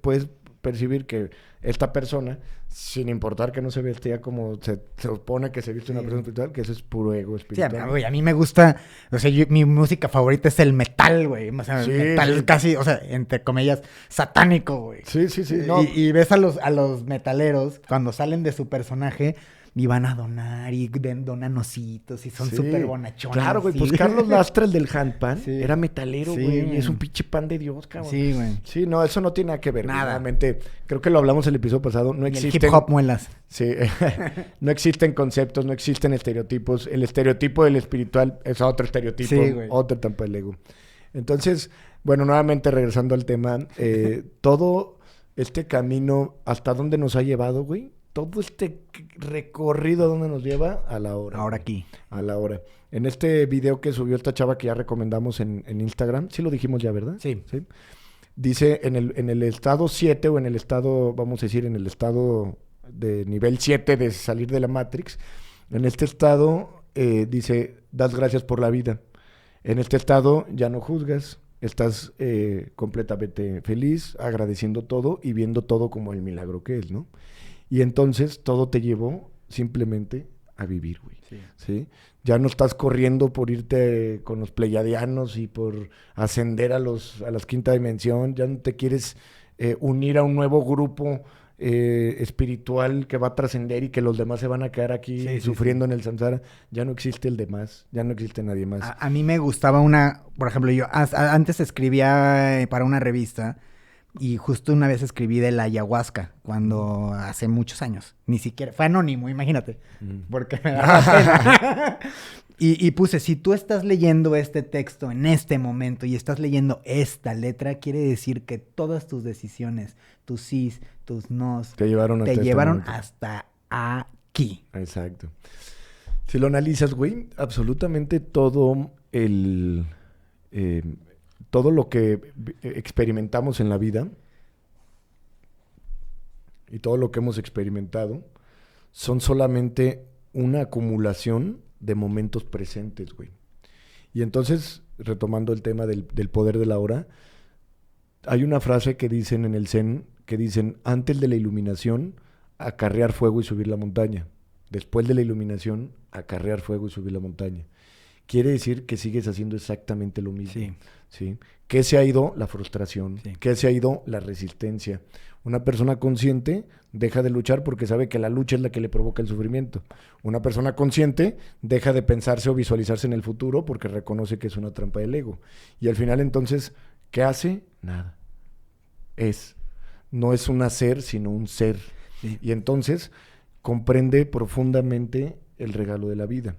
puedes percibir que esta persona, sin importar que no se vestía como se supone que se viste una Sí. persona espiritual, que eso es puro ego Sí, espiritual. güey, a mí me gusta, o sea, mi música favorita es el metal, güey. O sea, Sí, metal sí. casi, o sea, entre comillas, satánico, güey. Sí, sí, sí. No, Y ves a los metaleros cuando salen de su personaje y van a donar y donan ositos y son sí. súper bonachones. Claro, güey. sí. Pues Carlos Lastra, el del handpan, Sí. era metalero, Sí, güey. Y güey. es un pinche pan de Dios, cabrón. Sí, güey. Sí, no, eso no tiene nada que ver. Nada. Realmente, creo que lo hablamos el episodio pasado. No Y el existen... hip hop muelas. Sí, no existen conceptos, no existen estereotipos. El estereotipo del espiritual es otro estereotipo, Sí, güey. otro tampo del ego. Entonces, bueno, nuevamente regresando al tema, todo este camino, ¿hasta dónde nos ha llevado, güey? Todo este recorrido, ¿a dónde nos lleva? A la hora. Ahora güey. aquí. A la hora. En este video que subió esta chava que ya recomendamos en Instagram, sí lo dijimos ya, ¿verdad? Sí. Dice en el estado 7 o en el estado, vamos a decir, en el estado de nivel 7 de salir de la Matrix, en este estado dice, das gracias por la vida. En este estado ya no juzgas, estás completamente feliz, agradeciendo todo y viendo todo como el milagro que es, ¿no? Y entonces todo te llevó simplemente a vivir, güey. Sí. ¿Sí? Ya no estás corriendo por irte con los pleyadianos y por ascender a la quinta dimensión, ya no te quieres unir a un nuevo grupo espiritual que va a trascender y que los demás se van a quedar aquí Sí, sí, sufriendo en el samsara. Ya no existe el demás, ya no existe nadie más. A mí me gustaba por ejemplo, yo antes escribía para una revista y justo una vez escribí de la ayahuasca, cuando hace muchos años, ni siquiera, fue anónimo, imagínate, porque me daba pena. Y puse, si tú estás leyendo este texto en este momento y estás leyendo esta letra, quiere decir que todas tus decisiones, tus sís, tus nos, Te llevaron hasta este momento. hasta aquí. Exacto. Si lo analizas, güey, absolutamente todo lo que experimentamos en la vida y todo lo que hemos experimentado son solamente una acumulación de momentos presentes, güey. Y entonces, retomando el tema del poder de la hora, hay una frase que dicen en el Zen, que dicen, antes de la iluminación, acarrear fuego y subir la montaña. Después de la iluminación, acarrear fuego y subir la montaña. Quiere decir que sigues haciendo exactamente lo mismo. Sí. ¿Sí? ¿Qué se ha ido? La frustración. Sí. ¿Qué se ha ido? La resistencia. Una persona consciente deja de luchar porque sabe que la lucha es la que le provoca el sufrimiento. Una persona consciente deja de pensarse o visualizarse en el futuro porque reconoce que es una trampa del ego. Y al final entonces, ¿qué hace? Nada. es. No es un hacer, sino un ser. Sí. Y entonces comprende profundamente el regalo de la vida.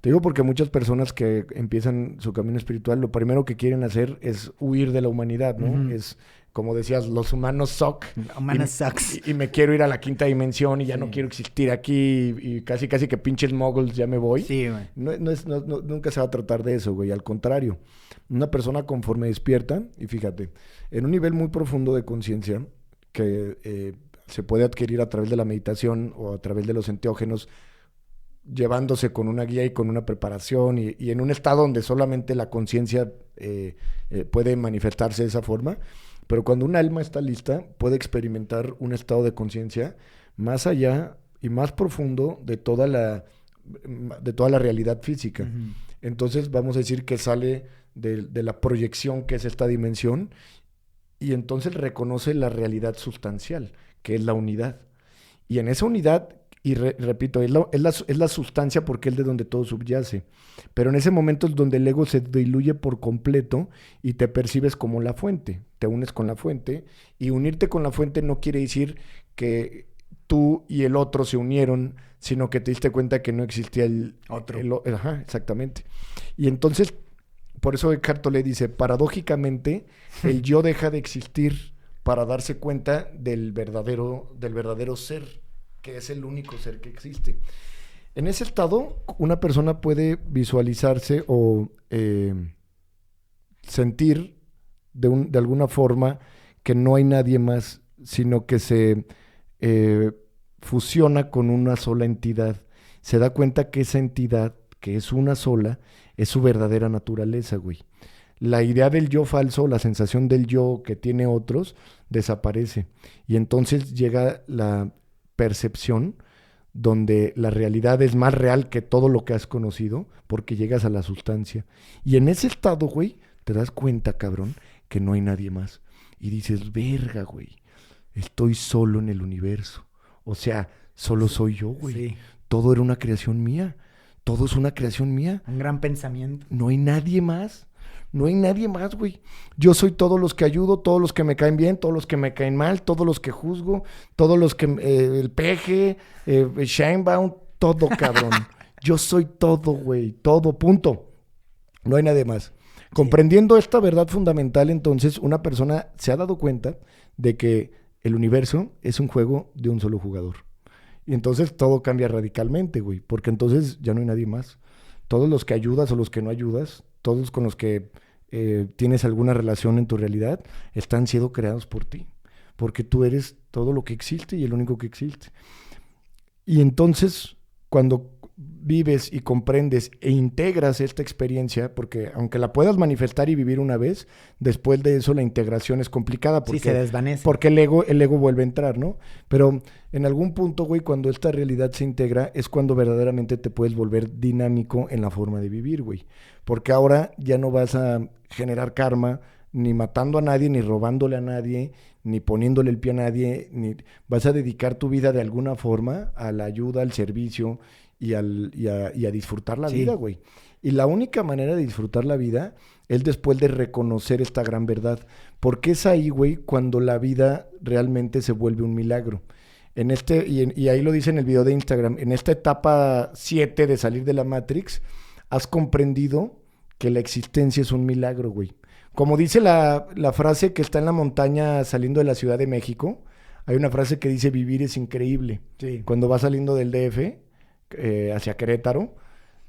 Te digo porque muchas personas que empiezan su camino espiritual, lo primero que quieren hacer es huir de la humanidad, ¿no? Ujú. Es, como decías, los humanos suck. Humanos sucks. Y me quiero ir a la quinta dimensión y ya Sí. no quiero existir aquí y casi que pinches moguls ya me voy. Sí, güey. Nunca se va a tratar de eso, güey. Al contrario, una persona conforme despierta, y fíjate, en un nivel muy profundo de conciencia que se puede adquirir a través de la meditación o a través de los enteógenos, llevándose con una guía y con una preparación y en un estado donde solamente la conciencia puede manifestarse de esa forma. Pero cuando un alma está lista, puede experimentar un estado de conciencia más allá y más profundo de toda la realidad física. Ujú. Entonces vamos a decir que sale de la proyección que es esta dimensión y entonces reconoce la realidad sustancial, que es la unidad. Y en esa unidad, y repito, es la sustancia porque es de donde todo subyace. Pero en ese momento es donde el ego se diluye por completo y te percibes como la fuente. Te unes con la fuente. Y unirte con la fuente no quiere decir que tú y el otro se unieron, sino que te diste cuenta que no existía el Otro. Ajá, exactamente. Y entonces, por eso Eckhart Tolle dice, paradójicamente, el yo deja de existir para darse cuenta del verdadero ser, que es el único ser que existe. En ese estado, una persona puede visualizarse o sentir de alguna forma que no hay nadie más, sino que se fusiona con una sola entidad. Se da cuenta que esa entidad, que es una sola, es su verdadera naturaleza, güey. La idea del yo falso, la sensación del yo que tiene otros, desaparece. Y entonces llega la percepción donde la realidad es más real que todo lo que has conocido, porque llegas a la sustancia. Y en ese estado, güey, te das cuenta, cabrón, que no hay nadie más. Y dices, verga, güey, estoy solo en el universo. O sea, solo soy yo, güey. Sí. Todo era una creación mía. Todo es una creación mía. Un gran pensamiento. No hay nadie más. No hay nadie más, güey. Yo soy todos los que ayudo, todos los que me caen bien, todos los que me caen mal, todos los que juzgo, todos los que... el peje, Shinebaum, todo, cabrón. Yo soy todo, güey. Todo, punto. No hay nadie más. Comprendiendo esta verdad fundamental, entonces, una persona se ha dado cuenta de que el universo es un juego de un solo jugador. Y entonces todo cambia radicalmente, güey. Porque entonces ya no hay nadie más. Todos los que ayudas o los que no ayudas, todos con los que tienes alguna relación en tu realidad, están siendo creados por ti. Porque tú eres todo lo que existe y el único que existe. Y entonces, cuando vives y comprendes e integras esta experiencia, porque aunque la puedas manifestar y vivir una vez, después de eso la integración es complicada porque, Sí, se desvanece. porque el ego vuelve a entrar, ¿no? Pero en algún punto, güey, cuando esta realidad se integra, es cuando verdaderamente te puedes volver dinámico en la forma de vivir, güey. Porque ahora ya no vas a generar karma, ni matando a nadie, ni robándole a nadie, ni poniéndole el pie a nadie, ni vas a dedicar tu vida de alguna forma a la ayuda, al servicio y a disfrutar la vida, güey. Y la única manera de disfrutar la vida es después de reconocer esta gran verdad. Porque es ahí, güey, cuando la vida realmente se vuelve un milagro. Y ahí lo dice en el video de Instagram, en esta etapa 7 de salir de la Matrix, has comprendido que la existencia es un milagro, güey. Como dice la frase que está en la montaña saliendo de la Ciudad de México, hay una frase que dice vivir es increíble. Sí. Cuando vas saliendo del DF hacia Querétaro,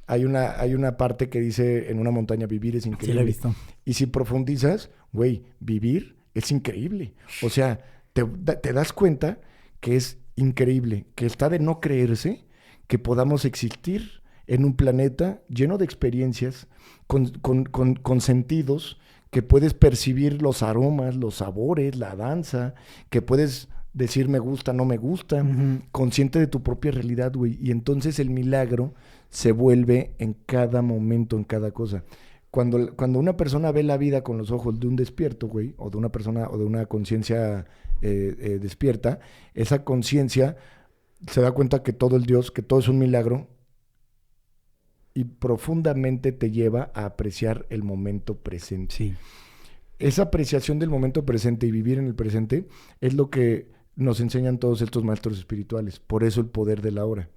hay una parte que dice en una montaña vivir es increíble. Sí, la he visto. Y si profundizas, güey, vivir es increíble. O sea, te das cuenta que es increíble, que está de no creerse que podamos existir en un planeta lleno de experiencias, con sentidos, que puedes percibir los aromas, los sabores, la danza, que puedes decir me gusta, no me gusta, consciente de tu propia realidad, güey. Y entonces el milagro se vuelve en cada momento, en cada cosa. Cuando una persona ve la vida con los ojos de un despierto, güey, o de una persona, o de una conciencia despierta, esa conciencia se da cuenta que todo que todo es un milagro, y profundamente te lleva a apreciar el momento presente. Sí. esa apreciación del momento presente y vivir en el presente es lo que nos enseñan todos estos maestros espirituales. Por eso el poder del ahora.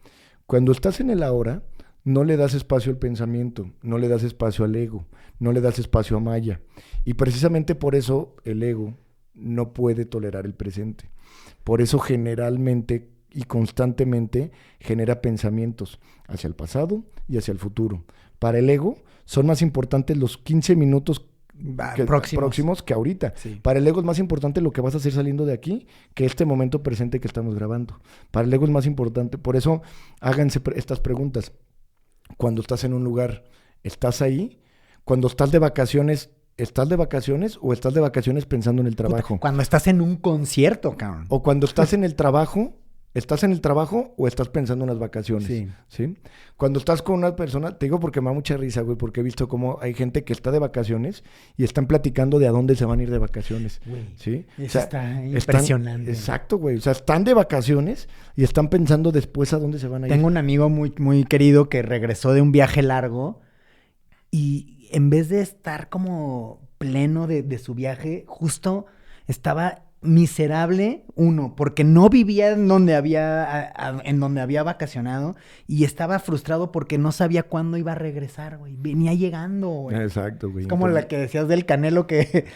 Cuando estás en el ahora, no le das espacio al pensamiento, no le das espacio al ego, no le das espacio a Maya. Y precisamente por eso el ego no puede tolerar el presente. Por eso generalmente y constantemente genera pensamientos hacia el pasado y hacia el futuro. Para el ego son más importantes los 15 minutos próximos que ahorita. Sí. Para el ego es más importante lo que vas a hacer saliendo de aquí que este momento presente que estamos grabando. Para el ego es más importante. Por eso háganse estas preguntas. Cuando estás en un lugar, ¿estás ahí? Cuando estás de vacaciones, ¿estás de vacaciones o estás de vacaciones pensando en el trabajo? Cuando estás en un concierto, cabrón. O cuando estás en el trabajo, ¿estás en el trabajo o estás pensando en las vacaciones? Sí. ¿Sí? Cuando estás con una persona, te digo porque me da mucha risa, güey, porque he visto cómo hay gente que está de vacaciones y están platicando de a dónde se van a ir de vacaciones. Güey, ¿sí? Eso está impresionante. Exacto, güey. O sea, están de vacaciones y están pensando después a dónde se van a ir. Tengo un amigo muy, muy querido que regresó de un viaje largo y en vez de estar como pleno de su viaje, justo estaba miserable, porque no vivía en donde había vacacionado y estaba frustrado porque no sabía cuándo iba a regresar, güey. Venía llegando, güey. Exacto, güey. Es como la que decías del Canelo que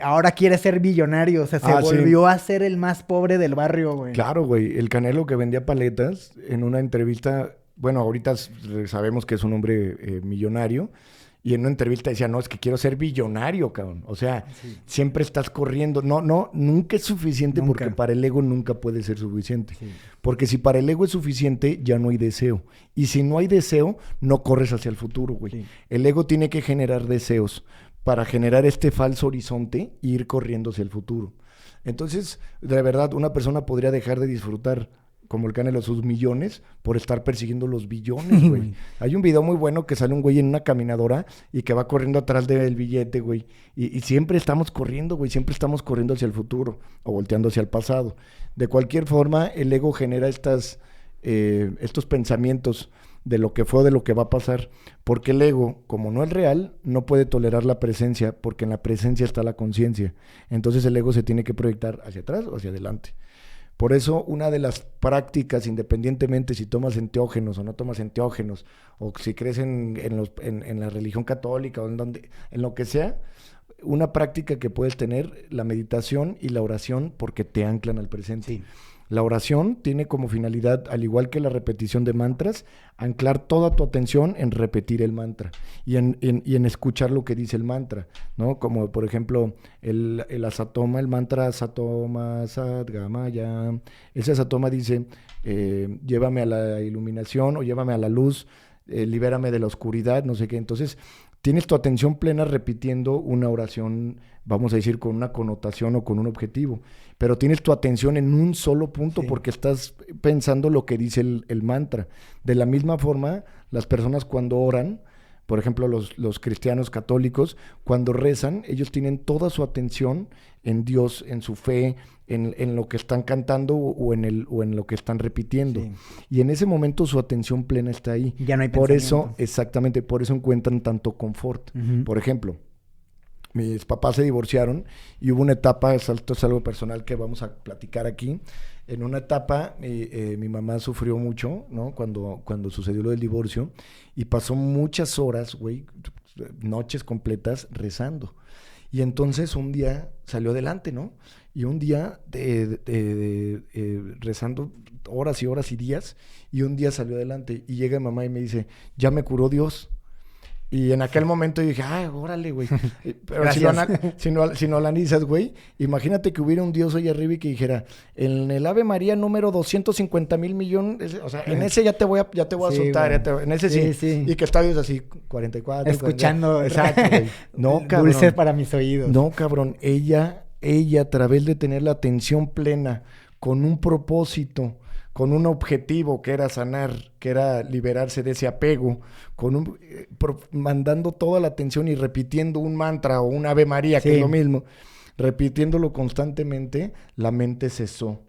ahora quiere ser billonario. O sea, se volvió a ser el más pobre del barrio, güey. Claro, güey. El Canelo que vendía paletas en una entrevista, bueno, ahorita sabemos que es un hombre millonario. Y en una entrevista decía, no, es que quiero ser billonario, cabrón. O sea, siempre estás corriendo. No, nunca es suficiente porque para el ego nunca puede ser suficiente. Sí. Porque si para el ego es suficiente, ya no hay deseo. Y si no hay deseo, no corres hacia el futuro, güey. Sí. El ego tiene que generar deseos para generar este falso horizonte e ir corriendo hacia el futuro. Entonces, de verdad, una persona podría dejar de disfrutar como el Canelo, sus millones, por estar persiguiendo los billones, güey. Hay un video muy bueno que sale un güey en una caminadora y que va corriendo atrás del billete, güey. Y siempre estamos corriendo, güey. Siempre estamos corriendo hacia el futuro o volteando hacia el pasado. De cualquier forma, el ego genera estos pensamientos de lo que fue o de lo que va a pasar. Porque el ego, como no es real, no puede tolerar la presencia, porque en la presencia está la conciencia. Entonces el ego se tiene que proyectar hacia atrás o hacia adelante. Por eso, una de las prácticas, independientemente si tomas enteógenos o no tomas enteógenos, o si crees en la religión católica o en lo que sea, una práctica que puedes tener, la meditación y la oración, porque te anclan al presente. Sí. La oración tiene como finalidad, al igual que la repetición de mantras, anclar toda tu atención en repetir el mantra y en escuchar lo que dice el mantra, ¿no? Como, por ejemplo, el asatoma, el mantra Satoma Sadgamaya. Ese asatoma dice, llévame a la iluminación o llévame a la luz, libérame de la oscuridad, no sé qué. Entonces, tienes tu atención plena repitiendo una oración, vamos a decir, con una connotación o con un objetivo, pero tienes tu atención en un solo punto porque estás pensando lo que dice el mantra. De la misma forma, las personas cuando oran, por ejemplo, los cristianos católicos, cuando rezan, ellos tienen toda su atención en Dios, en su fe, en lo que están cantando o en lo que están repitiendo. Sí. Y en ese momento su atención plena está ahí. Ya no hay por eso, exactamente, por eso encuentran tanto confort. Uh-huh. Por ejemplo, mis papás se divorciaron y hubo una etapa, esto es algo personal que vamos a platicar aquí. En una etapa, mi mamá sufrió mucho, ¿no? Cuando sucedió lo del divorcio, y pasó muchas horas, güey, noches completas rezando. Y entonces un día salió adelante, ¿no? Y un día rezando horas y horas y días, y un día salió adelante. Y llega mamá y me dice, ya me curó Dios. Y en aquel momento dije, órale, güey. Pero si no analizas, güey, imagínate que hubiera un Dios ahí arriba y que dijera, en el Ave María número 250,000 millones, o sea, en ese ya te voy a soltar, en ese sí. Y que está Dios así, 44. Escuchando. Exacto, güey. No, cabrón. Dulces para mis oídos. No, cabrón. Ella, a través de tener la atención plena, con un propósito, con un objetivo que era sanar, que era liberarse de ese apego, mandando toda la atención y repitiendo un mantra o un Ave María, que es lo mismo, repitiéndolo constantemente, la mente cesó.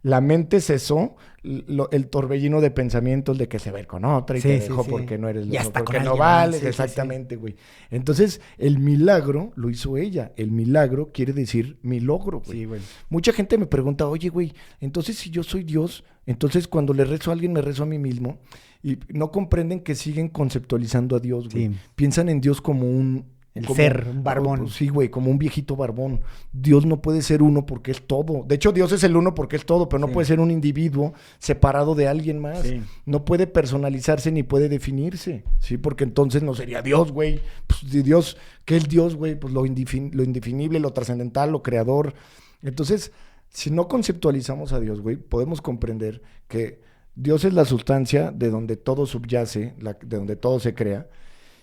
la mente cesó el torbellino de pensamientos de que se va a ir con otra y te dejó porque no eres lo porque no vales, exactamente, güey. Entonces, el milagro lo hizo ella. El milagro quiere decir mi logro, güey. Sí, güey. Mucha gente me pregunta, oye, güey, entonces si yo soy Dios, entonces cuando le rezo a alguien me rezo a mí mismo, y no comprenden que siguen conceptualizando a Dios, güey. Sí. Piensan en Dios como un ser, un barbón. Sí, güey, como un viejito barbón. Dios no puede ser uno porque es todo. De hecho, Dios es el uno porque es todo, pero no puede ser un individuo separado de alguien más. Sí. No puede personalizarse ni puede definirse, ¿sí? Porque entonces no sería Dios, güey. Pues, Dios, ¿qué es Dios, güey? Pues lo indefinible, lo trascendental, lo creador. Entonces, si no conceptualizamos a Dios, güey, podemos comprender que Dios es la sustancia de donde todo subyace, de donde todo se crea.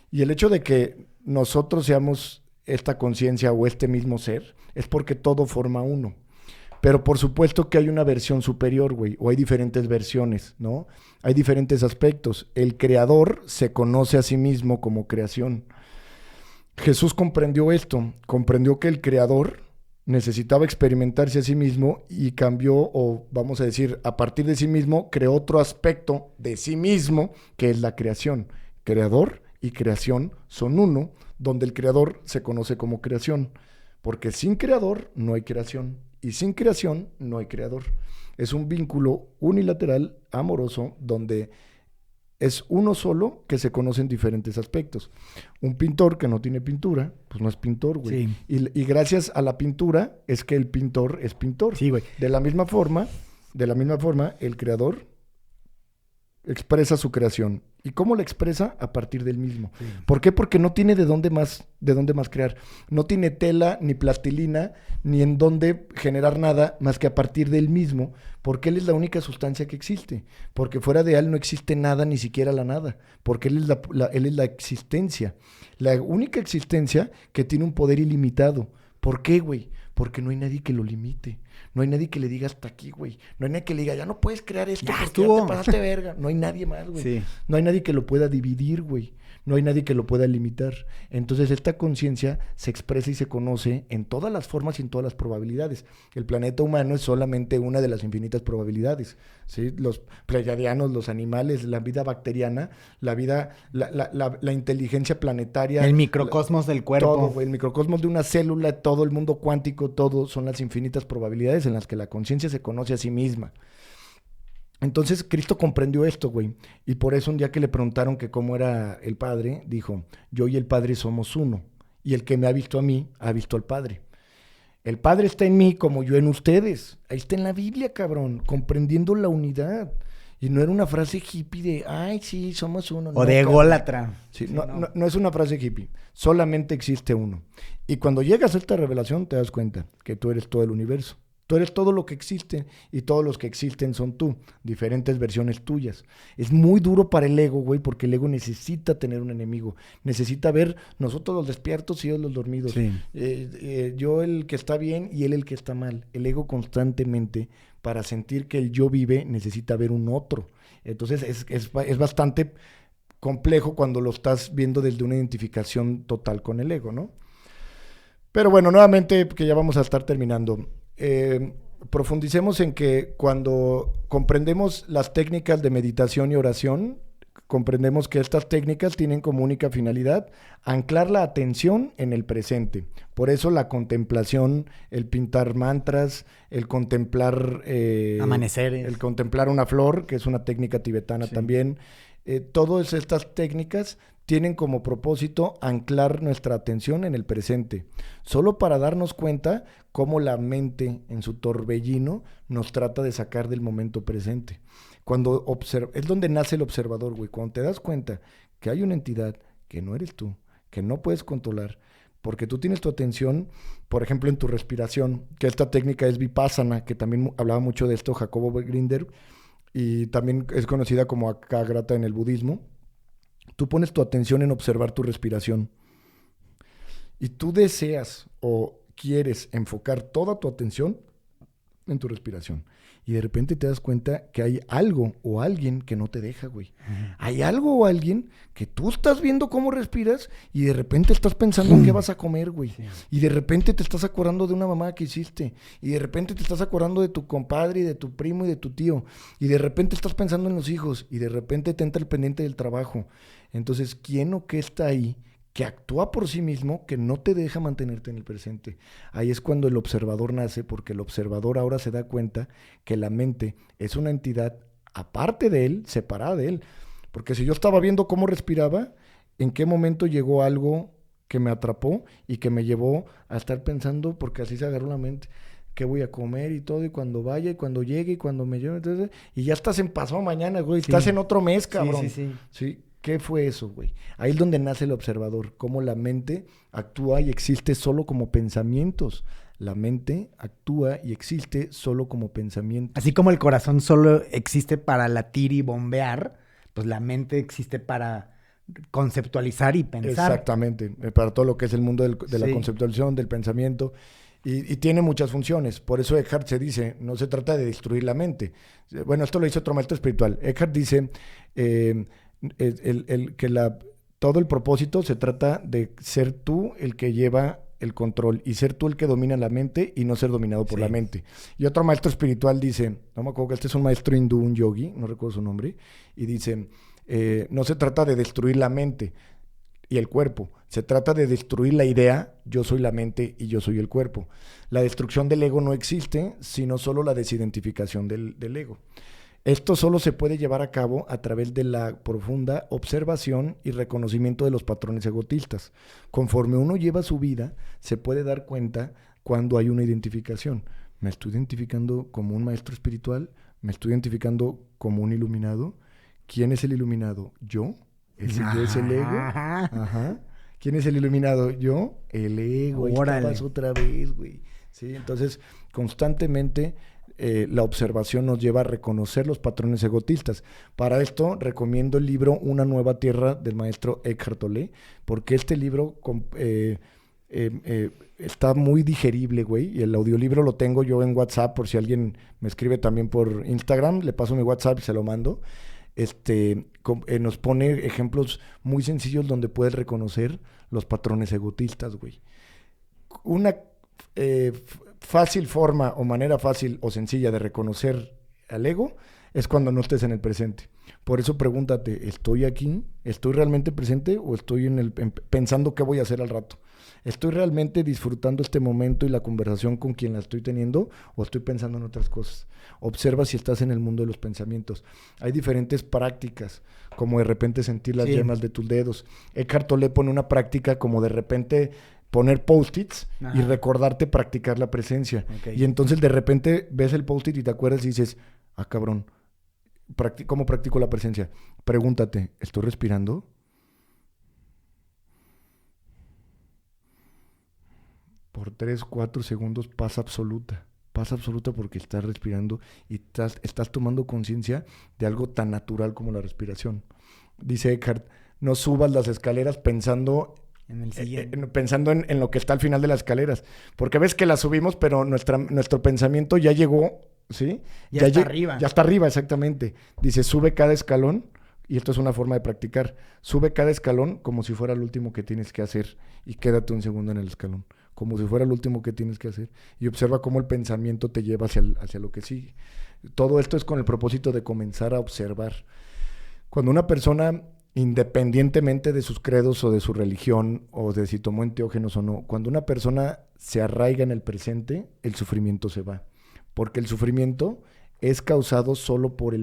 Y el hecho de que nosotros seamos esta conciencia o este mismo ser, es porque todo forma uno. Pero por supuesto que hay una versión superior, güey, o hay diferentes versiones, ¿no? Hay diferentes aspectos. El creador se conoce a sí mismo como creación. Jesús comprendió esto, comprendió que el creador necesitaba experimentarse a sí mismo y cambió, o vamos a decir, a partir de sí mismo, creó otro aspecto de sí mismo, que es la creación. Creador y creación son uno, donde el creador se conoce como creación, porque sin creador no hay creación, y sin creación no hay creador. Es un vínculo unilateral, amoroso, donde es uno solo que se conoce en diferentes aspectos. Un pintor que no tiene pintura, pues no es pintor, güey. Sí. Y gracias a la pintura es que el pintor es pintor. Sí, güey. De la misma forma, el creador expresa su creación. ¿Y cómo la expresa? A partir del mismo. Sí. ¿Por qué? Porque no tiene de dónde más crear. No tiene tela, ni plastilina, ni en dónde generar nada más que a partir del mismo, porque él es la única sustancia que existe. Porque fuera de él no existe nada, ni siquiera la nada. Porque él es la existencia. La única existencia que tiene un poder ilimitado. ¿Por qué, güey? Porque no hay nadie que lo limite. No hay nadie que le diga hasta aquí, güey. No hay nadie que le diga, ya no puedes crear esto porque ya te pasaste verga. No hay nadie más, güey. Sí. No hay nadie que lo pueda dividir, güey. No hay nadie que lo pueda limitar. Entonces, esta conciencia se expresa y se conoce en todas las formas y en todas las probabilidades. El planeta humano es solamente una de las infinitas probabilidades, ¿sí? Los pleiadianos, los animales, la vida bacteriana, la vida, la inteligencia planetaria. El microcosmos del cuerpo. Todo, güey. El microcosmos de una célula, todo el mundo cuántico, todo son las infinitas probabilidades en las que la conciencia se conoce a sí misma. Entonces, Cristo comprendió esto, güey. Y por eso un día que le preguntaron que cómo era el Padre, dijo, yo y el Padre somos uno. Y el que me ha visto a mí, ha visto al Padre. El Padre está en mí como yo en ustedes. Ahí está en la Biblia, cabrón. Comprendiendo la unidad. Y no era una frase hippie de, ay, sí, somos uno. O no, de ególatra. Sí, no es una frase hippie. Solamente existe uno. Y cuando llegas a esta revelación, te das cuenta que tú eres todo el universo. Tú eres todo lo que existe y todos los que existen son tú, diferentes versiones tuyas. Es muy duro para el ego, güey, porque el ego necesita tener un enemigo. Necesita ver nosotros los despiertos y ellos los dormidos. Sí. Yo el que está bien y él el que está mal. El ego constantemente, para sentir que el yo vive, necesita ver un otro. Entonces es bastante complejo cuando lo estás viendo desde una identificación total con el ego, ¿no? Pero bueno, nuevamente, que ya vamos a estar terminando. Profundicemos en que cuando comprendemos las técnicas de meditación y oración, comprendemos que estas técnicas tienen como única finalidad anclar la atención en el presente. Por eso la contemplación, el pintar mantras, el contemplar amaneceres, el contemplar una flor, que es una técnica tibetana también. Todas estas técnicas tienen como propósito anclar nuestra atención en el presente, solo para darnos cuenta cómo la mente en su torbellino nos trata de sacar del momento presente. Es donde nace el observador, güey. Cuando te das cuenta que hay una entidad que no eres tú, que no puedes controlar, porque tú tienes tu atención, por ejemplo, en tu respiración, que esta técnica es Vipassana, que también hablaba mucho de esto Jacobo Grinder, y también es conocida como Akagrata en el budismo. Tú pones tu atención en observar tu respiración y tú deseas o quieres enfocar toda tu atención en tu respiración. Y de repente te das cuenta que hay algo o alguien que no te deja, güey. Hay algo o alguien que tú estás viendo cómo respiras y de repente estás pensando en qué vas a comer, güey. Sí. Y de repente te estás acordando de una mamá que hiciste. Y de repente te estás acordando de tu compadre y de tu primo y de tu tío. Y de repente estás pensando en los hijos. Y de repente te entra el pendiente del trabajo. Entonces, ¿quién o qué está ahí que actúa por sí mismo, que no te deja mantenerte en el presente? Ahí es cuando el observador nace, porque el observador ahora se da cuenta que la mente es una entidad aparte de él, separada de él. Porque si yo estaba viendo cómo respiraba, ¿en qué momento llegó algo que me atrapó y que me llevó a estar pensando, porque así se agarró la mente, qué voy a comer y todo, y cuando vaya, y cuando llegue, y cuando me lleve, entonces, y ya estás en pasado mañana, güey, sí. Estás en otro mes, cabrón. Sí. ¿Qué fue eso, güey? Ahí es donde nace el observador, cómo la mente actúa y existe solo como pensamientos. La mente actúa y existe solo como pensamientos. Así como el corazón solo existe para latir y bombear, pues la mente existe para conceptualizar y pensar. Exactamente, para todo lo que es el mundo de la conceptualización, del pensamiento. Y tiene muchas funciones. Por eso Eckhart se dice, no se trata de destruir la mente. Bueno, esto lo hizo otro maestro espiritual. Eckhart dice... todo el propósito se trata de ser tú el que lleva el control y ser tú el que domina la mente y no ser dominado por la mente. Y otro maestro espiritual dice, no me acuerdo que este es un maestro hindú, un yogi, no recuerdo su nombre, y dice, no se trata de destruir la mente y el cuerpo, se trata de destruir la idea, yo soy la mente y yo soy el cuerpo. La destrucción del ego no existe, sino solo la desidentificación del ego. Esto solo se puede llevar a cabo a través de la profunda observación y reconocimiento de los patrones egotistas. Conforme uno lleva su vida, se puede dar cuenta cuando hay una identificación. ¿Me estoy identificando como un maestro espiritual? ¿Me estoy identificando como un iluminado? ¿Quién es el iluminado? ¿Yo? ¿Yo es el ego? Ajá. ¿Quién es el iluminado? ¿Yo? El ego. Ahí estabas otra vez, güey. Sí, entonces, constantemente... la observación nos lleva a reconocer los patrones egotistas. Para esto recomiendo el libro Una nueva tierra del maestro Eckhart Tolle, porque este libro está muy digerible, güey, y el audiolibro lo tengo yo en WhatsApp, por si alguien me escribe también por Instagram, le paso mi WhatsApp y se lo mando. Nos pone ejemplos muy sencillos donde puedes reconocer los patrones egotistas, güey. Una fácil forma o manera fácil o sencilla de reconocer al ego es cuando no estés en el presente. Por eso pregúntate, ¿estoy aquí? ¿Estoy realmente presente o estoy pensando qué voy a hacer al rato? ¿Estoy realmente disfrutando este momento y la conversación con quien la estoy teniendo o estoy pensando en otras cosas? Observa si estás en el mundo de los pensamientos. Hay diferentes prácticas, como de repente sentir las yemas de tus dedos. Eckhart Tolle pone una práctica como de repente... poner post-its y recordarte practicar la presencia. Okay. Y entonces de repente ves el post-it y te acuerdas y dices, cabrón, ¿cómo practico la presencia? Pregúntate, ¿estoy respirando? Por 3, 4 segundos, paz absoluta. Paz absoluta porque estás respirando y estás tomando conciencia de algo tan natural como la respiración. Dice Eckhart, no subas las escaleras pensando... pensando en lo que está al final de las escaleras, porque ves que las subimos, pero nuestro pensamiento ya llegó, ¿sí? Ya está arriba. Ya está arriba, exactamente. Dice, sube cada escalón, y esto es una forma de practicar, sube cada escalón como si fuera el último que tienes que hacer, y quédate un segundo en el escalón, como si fuera el último que tienes que hacer, y observa cómo el pensamiento te lleva hacia lo que sigue. Todo esto es con el propósito de comenzar a observar. Cuando una persona... independientemente de sus credos o de su religión o de si tomó enteógenos o no, cuando una persona se arraiga en el presente, el sufrimiento se va. Porque el sufrimiento es causado solo por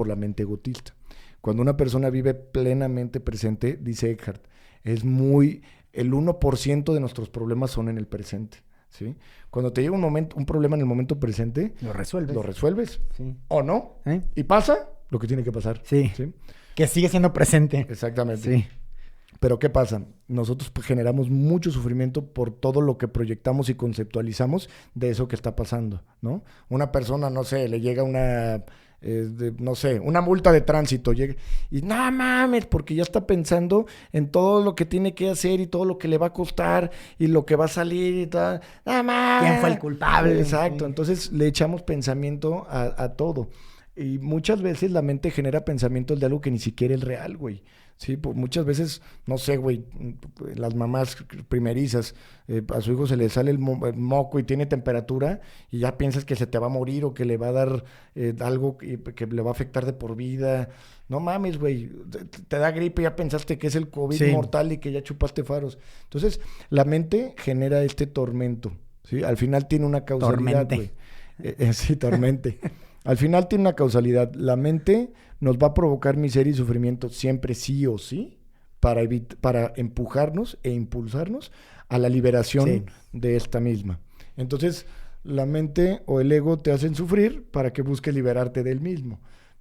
la mente egotista. Cuando una persona vive plenamente presente, dice Eckhart, el 1% de nuestros problemas son en el presente. ¿Sí? Cuando te llega un problema en el momento presente, lo resuelves. Sí. ¿O no? Y pasa lo que tiene que pasar. Sí. Que sigue siendo presente. Exactamente. Sí. Pero ¿qué pasa? Nosotros generamos mucho sufrimiento por todo lo que proyectamos y conceptualizamos de eso que está pasando, ¿no? Una persona, no sé, le llega una no sé, una multa de tránsito. Y no mames, porque ya está pensando en todo lo que tiene que hacer y todo lo que le va a costar y lo que va a salir y tal. No mames. ¿Quién fue el culpable? Exacto, Sí. entonces le echamos pensamiento a todo. Y muchas veces la mente genera pensamientos de algo que ni siquiera es real, güey. Sí, pues muchas veces, no sé, güey, las mamás primerizas, a su hijo se le sale el moco y tiene temperatura y ya piensas que se te va a morir o que le va a dar algo que le va a afectar de por vida. No mames, güey, te da gripe y ya pensaste que es el COVID Sí. mortal y que ya chupaste faros. Entonces, la mente genera este tormento, ¿sí? Al final tiene una causalidad, Tormente. güey. Sí, tormente. Al final tiene una causalidad. La mente nos va a provocar miseria y sufrimiento siempre sí o sí para empujarnos e impulsarnos a la liberación Sí. de esta misma. Entonces, la mente o el ego te hacen sufrir para que busques liberarte del mismo.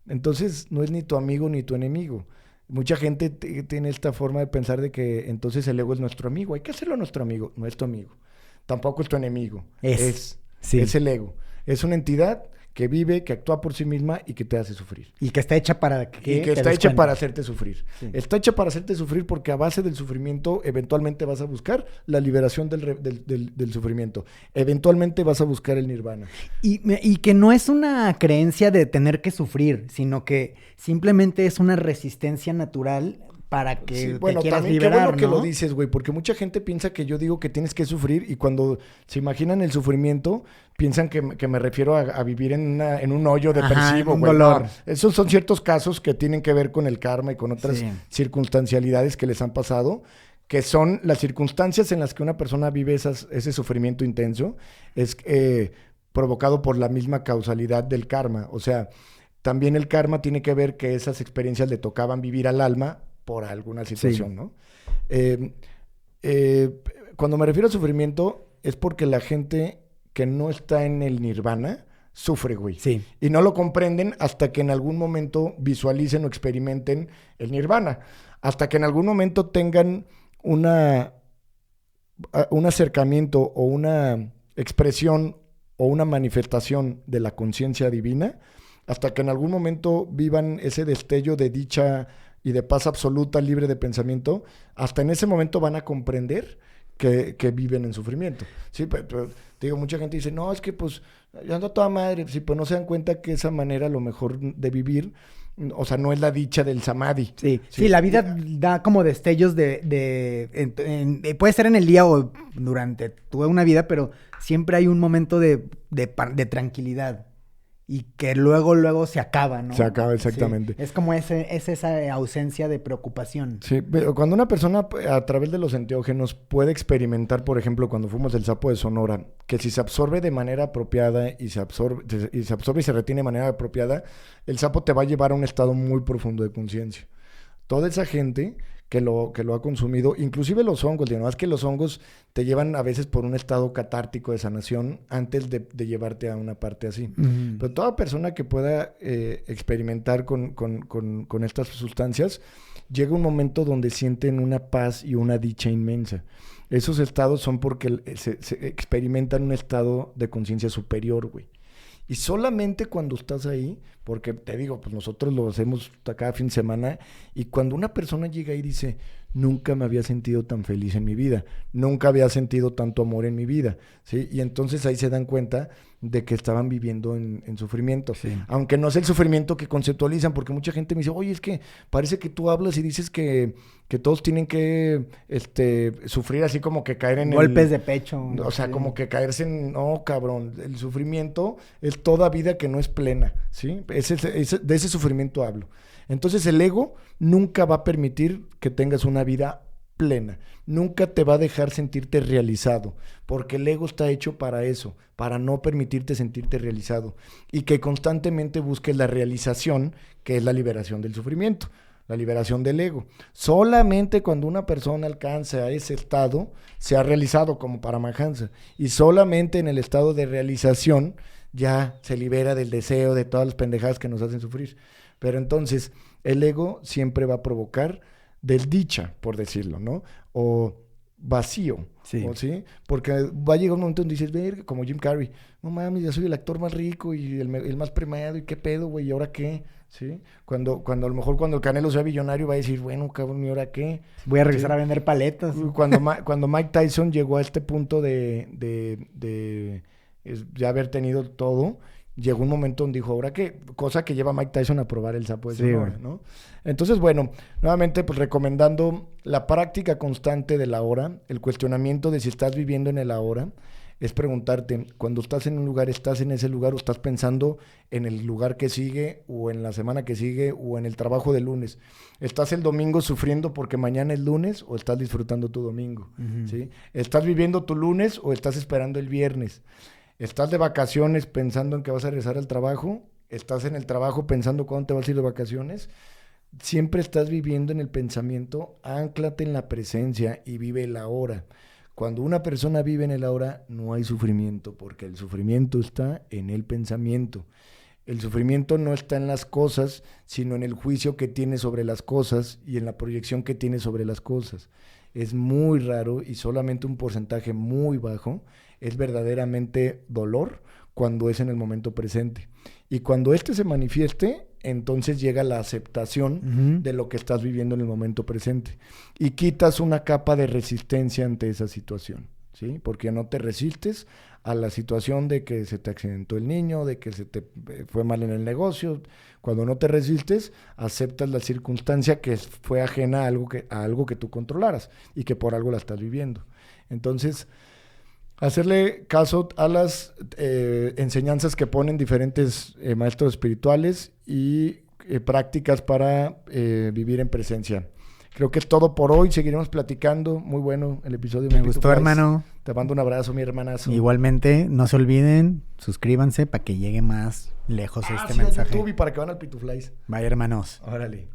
Entonces, no es ni tu amigo ni tu enemigo. Mucha gente tiene esta forma de pensar de que entonces el ego es nuestro amigo. Hay que hacerlo nuestro amigo. No es tu amigo. Tampoco es tu enemigo. Es Sí. el ego. Es una entidad que vive, que actúa por sí misma y que te hace sufrir. Y que está hecha para Y que que te está des hecha cuenta. para hacerte sufrir. Sí. Está hecha para hacerte sufrir porque a base del sufrimiento eventualmente vas a buscar la liberación del sufrimiento. Eventualmente vas a buscar el nirvana. Y que no es una creencia de tener que sufrir, sino que simplemente es una resistencia natural para que Sí, te bueno, quieras también liberar, qué bueno que ¿no? lo dices, güey, porque mucha gente piensa que yo digo que tienes que sufrir y cuando se imaginan el sufrimiento piensan que me refiero a vivir en un hoyo Ajá, depresivo, en un güey. dolor. No, esos son ciertos casos que tienen que ver con el karma y con otras Sí. circunstancialidades que les han pasado, que son las circunstancias en las que una persona vive ese sufrimiento intenso, es provocado por la misma causalidad del karma. O sea, también el karma tiene que ver que esas experiencias le tocaban vivir al alma por alguna situación, Sí. ¿no? Eh, eh, Cuando me refiero a sufrimiento es porque la gente que no está en el nirvana sufre, güey. Sí. Y no lo comprenden hasta que en algún momento visualicen o experimenten el nirvana. Hasta que en algún momento tengan un acercamiento o una expresión o una manifestación de la conciencia divina, hasta que en algún momento vivan ese destello de dicha y de paz absoluta, libre de pensamiento, hasta en ese momento van a comprender que viven en sufrimiento. Sí, pero te digo, mucha gente dice, no, es que pues, yo ando toda madre, sí, pues no se dan cuenta que esa manera a lo mejor de vivir, o sea, no es la dicha del samadhi. Sí, la vida da como destellos puede ser en el día o durante toda una vida, pero siempre hay un momento de tranquilidad y que luego se acaba, ¿no? Se acaba, exactamente. Sí, es como esa ausencia de preocupación. Sí, pero cuando una persona a través de los enteógenos puede experimentar, por ejemplo, cuando fuimos el sapo de Sonora, que si se absorbe de manera apropiada y se absorbe y se retiene de manera apropiada, el sapo te va a llevar a un estado muy profundo de conciencia. Toda esa gente que lo ha consumido, inclusive los hongos, más que los hongos te llevan a veces por un estado catártico de sanación antes de llevarte a una parte así. Uh-huh. Pero toda persona que pueda experimentar con estas sustancias, llega un momento donde sienten una paz y una dicha inmensa. Esos estados son porque se experimentan un estado de conciencia superior, güey. Y solamente cuando estás ahí, porque te digo, pues nosotros lo hacemos cada fin de semana, y cuando una persona llega y dice, nunca me había sentido tan feliz en mi vida, nunca había sentido tanto amor en mi vida, ¿sí? Y entonces ahí se dan cuenta de que estaban viviendo en sufrimiento. Sí. Aunque no es el sufrimiento que conceptualizan, porque mucha gente me dice, oye, es que parece que tú hablas y dices que todos tienen que sufrir así como que caer en golpes de pecho. O sea, como que caerse en... No, cabrón, el sufrimiento es toda vida que no es plena, ¿sí? De ese sufrimiento hablo. Entonces el ego nunca va a permitir que tengas una vida plena. Nunca te va a dejar sentirte realizado, porque el ego está hecho para eso, para no permitirte sentirte realizado y que constantemente busques la realización, que es la liberación del sufrimiento, la liberación del ego. Solamente cuando una persona alcanza a ese estado, se ha realizado como Paramahansa, y solamente en el estado de realización ya se libera del deseo, de todas las pendejadas que nos hacen sufrir. Pero entonces el ego siempre va a provocar desdicha, por decirlo, ¿no? O vacío. Sí. ¿Sí? Porque va a llegar un momento donde dices, ver, como Jim Carrey, no mames, ya soy el actor más rico y el más premiado, y qué pedo, güey, ¿y ahora qué? ¿Sí? Cuando a lo mejor cuando el Canelo sea billonario va a decir, bueno, cabrón, ¿y ahora qué? Voy a regresar ¿Sí? a vender paletas. Cuando Mike Tyson llegó a este punto de ya haber tenido todo, llegó un momento donde dijo, ¿ahora qué? Cosa que lleva a Mike Tyson a probar el sapo de Sonora, güey. ¿no? Entonces, bueno, nuevamente, pues recomendando la práctica constante de la hora, el cuestionamiento de si estás viviendo en el ahora, es preguntarte, cuando estás en un lugar, ¿estás en ese lugar o estás pensando en el lugar que sigue o en la semana que sigue o en el trabajo del lunes? ¿Estás el domingo sufriendo porque mañana es lunes o estás disfrutando tu domingo? ¿Sí? ¿Estás viviendo tu lunes o estás esperando el viernes? ¿Estás de vacaciones pensando en que vas a regresar al trabajo? ¿Estás en el trabajo pensando cuándo te vas a ir de vacaciones? Siempre estás viviendo en el pensamiento, ánclate en la presencia y vive el ahora. Cuando una persona vive en el ahora, no hay sufrimiento, porque el sufrimiento está en el pensamiento. El sufrimiento no está en las cosas, sino en el juicio que tiene sobre las cosas y en la proyección que tiene sobre las cosas. Es muy raro y solamente un porcentaje muy bajo es verdaderamente dolor cuando es en el momento presente. Y cuando este se manifieste, entonces llega la aceptación de lo que estás viviendo en el momento presente. Y quitas una capa de resistencia ante esa situación, ¿sí? Porque no te resistes a la situación de que se te accidentó el niño, de que se te fue mal en el negocio. Cuando no te resistes, aceptas la circunstancia que fue ajena a algo que tú controlaras y que por algo la estás viviendo. Entonces, hacerle caso a las enseñanzas que ponen diferentes maestros espirituales y prácticas para vivir en presencia. Creo que es todo por hoy. Seguiremos platicando. Muy bueno el episodio. Me gustó, hermano. Te mando un abrazo, mi hermanazo. Igualmente, no se olviden, suscríbanse para que llegue más lejos este mensaje. YouTube y para que van al Pituflies. Vaya, hermanos. Órale.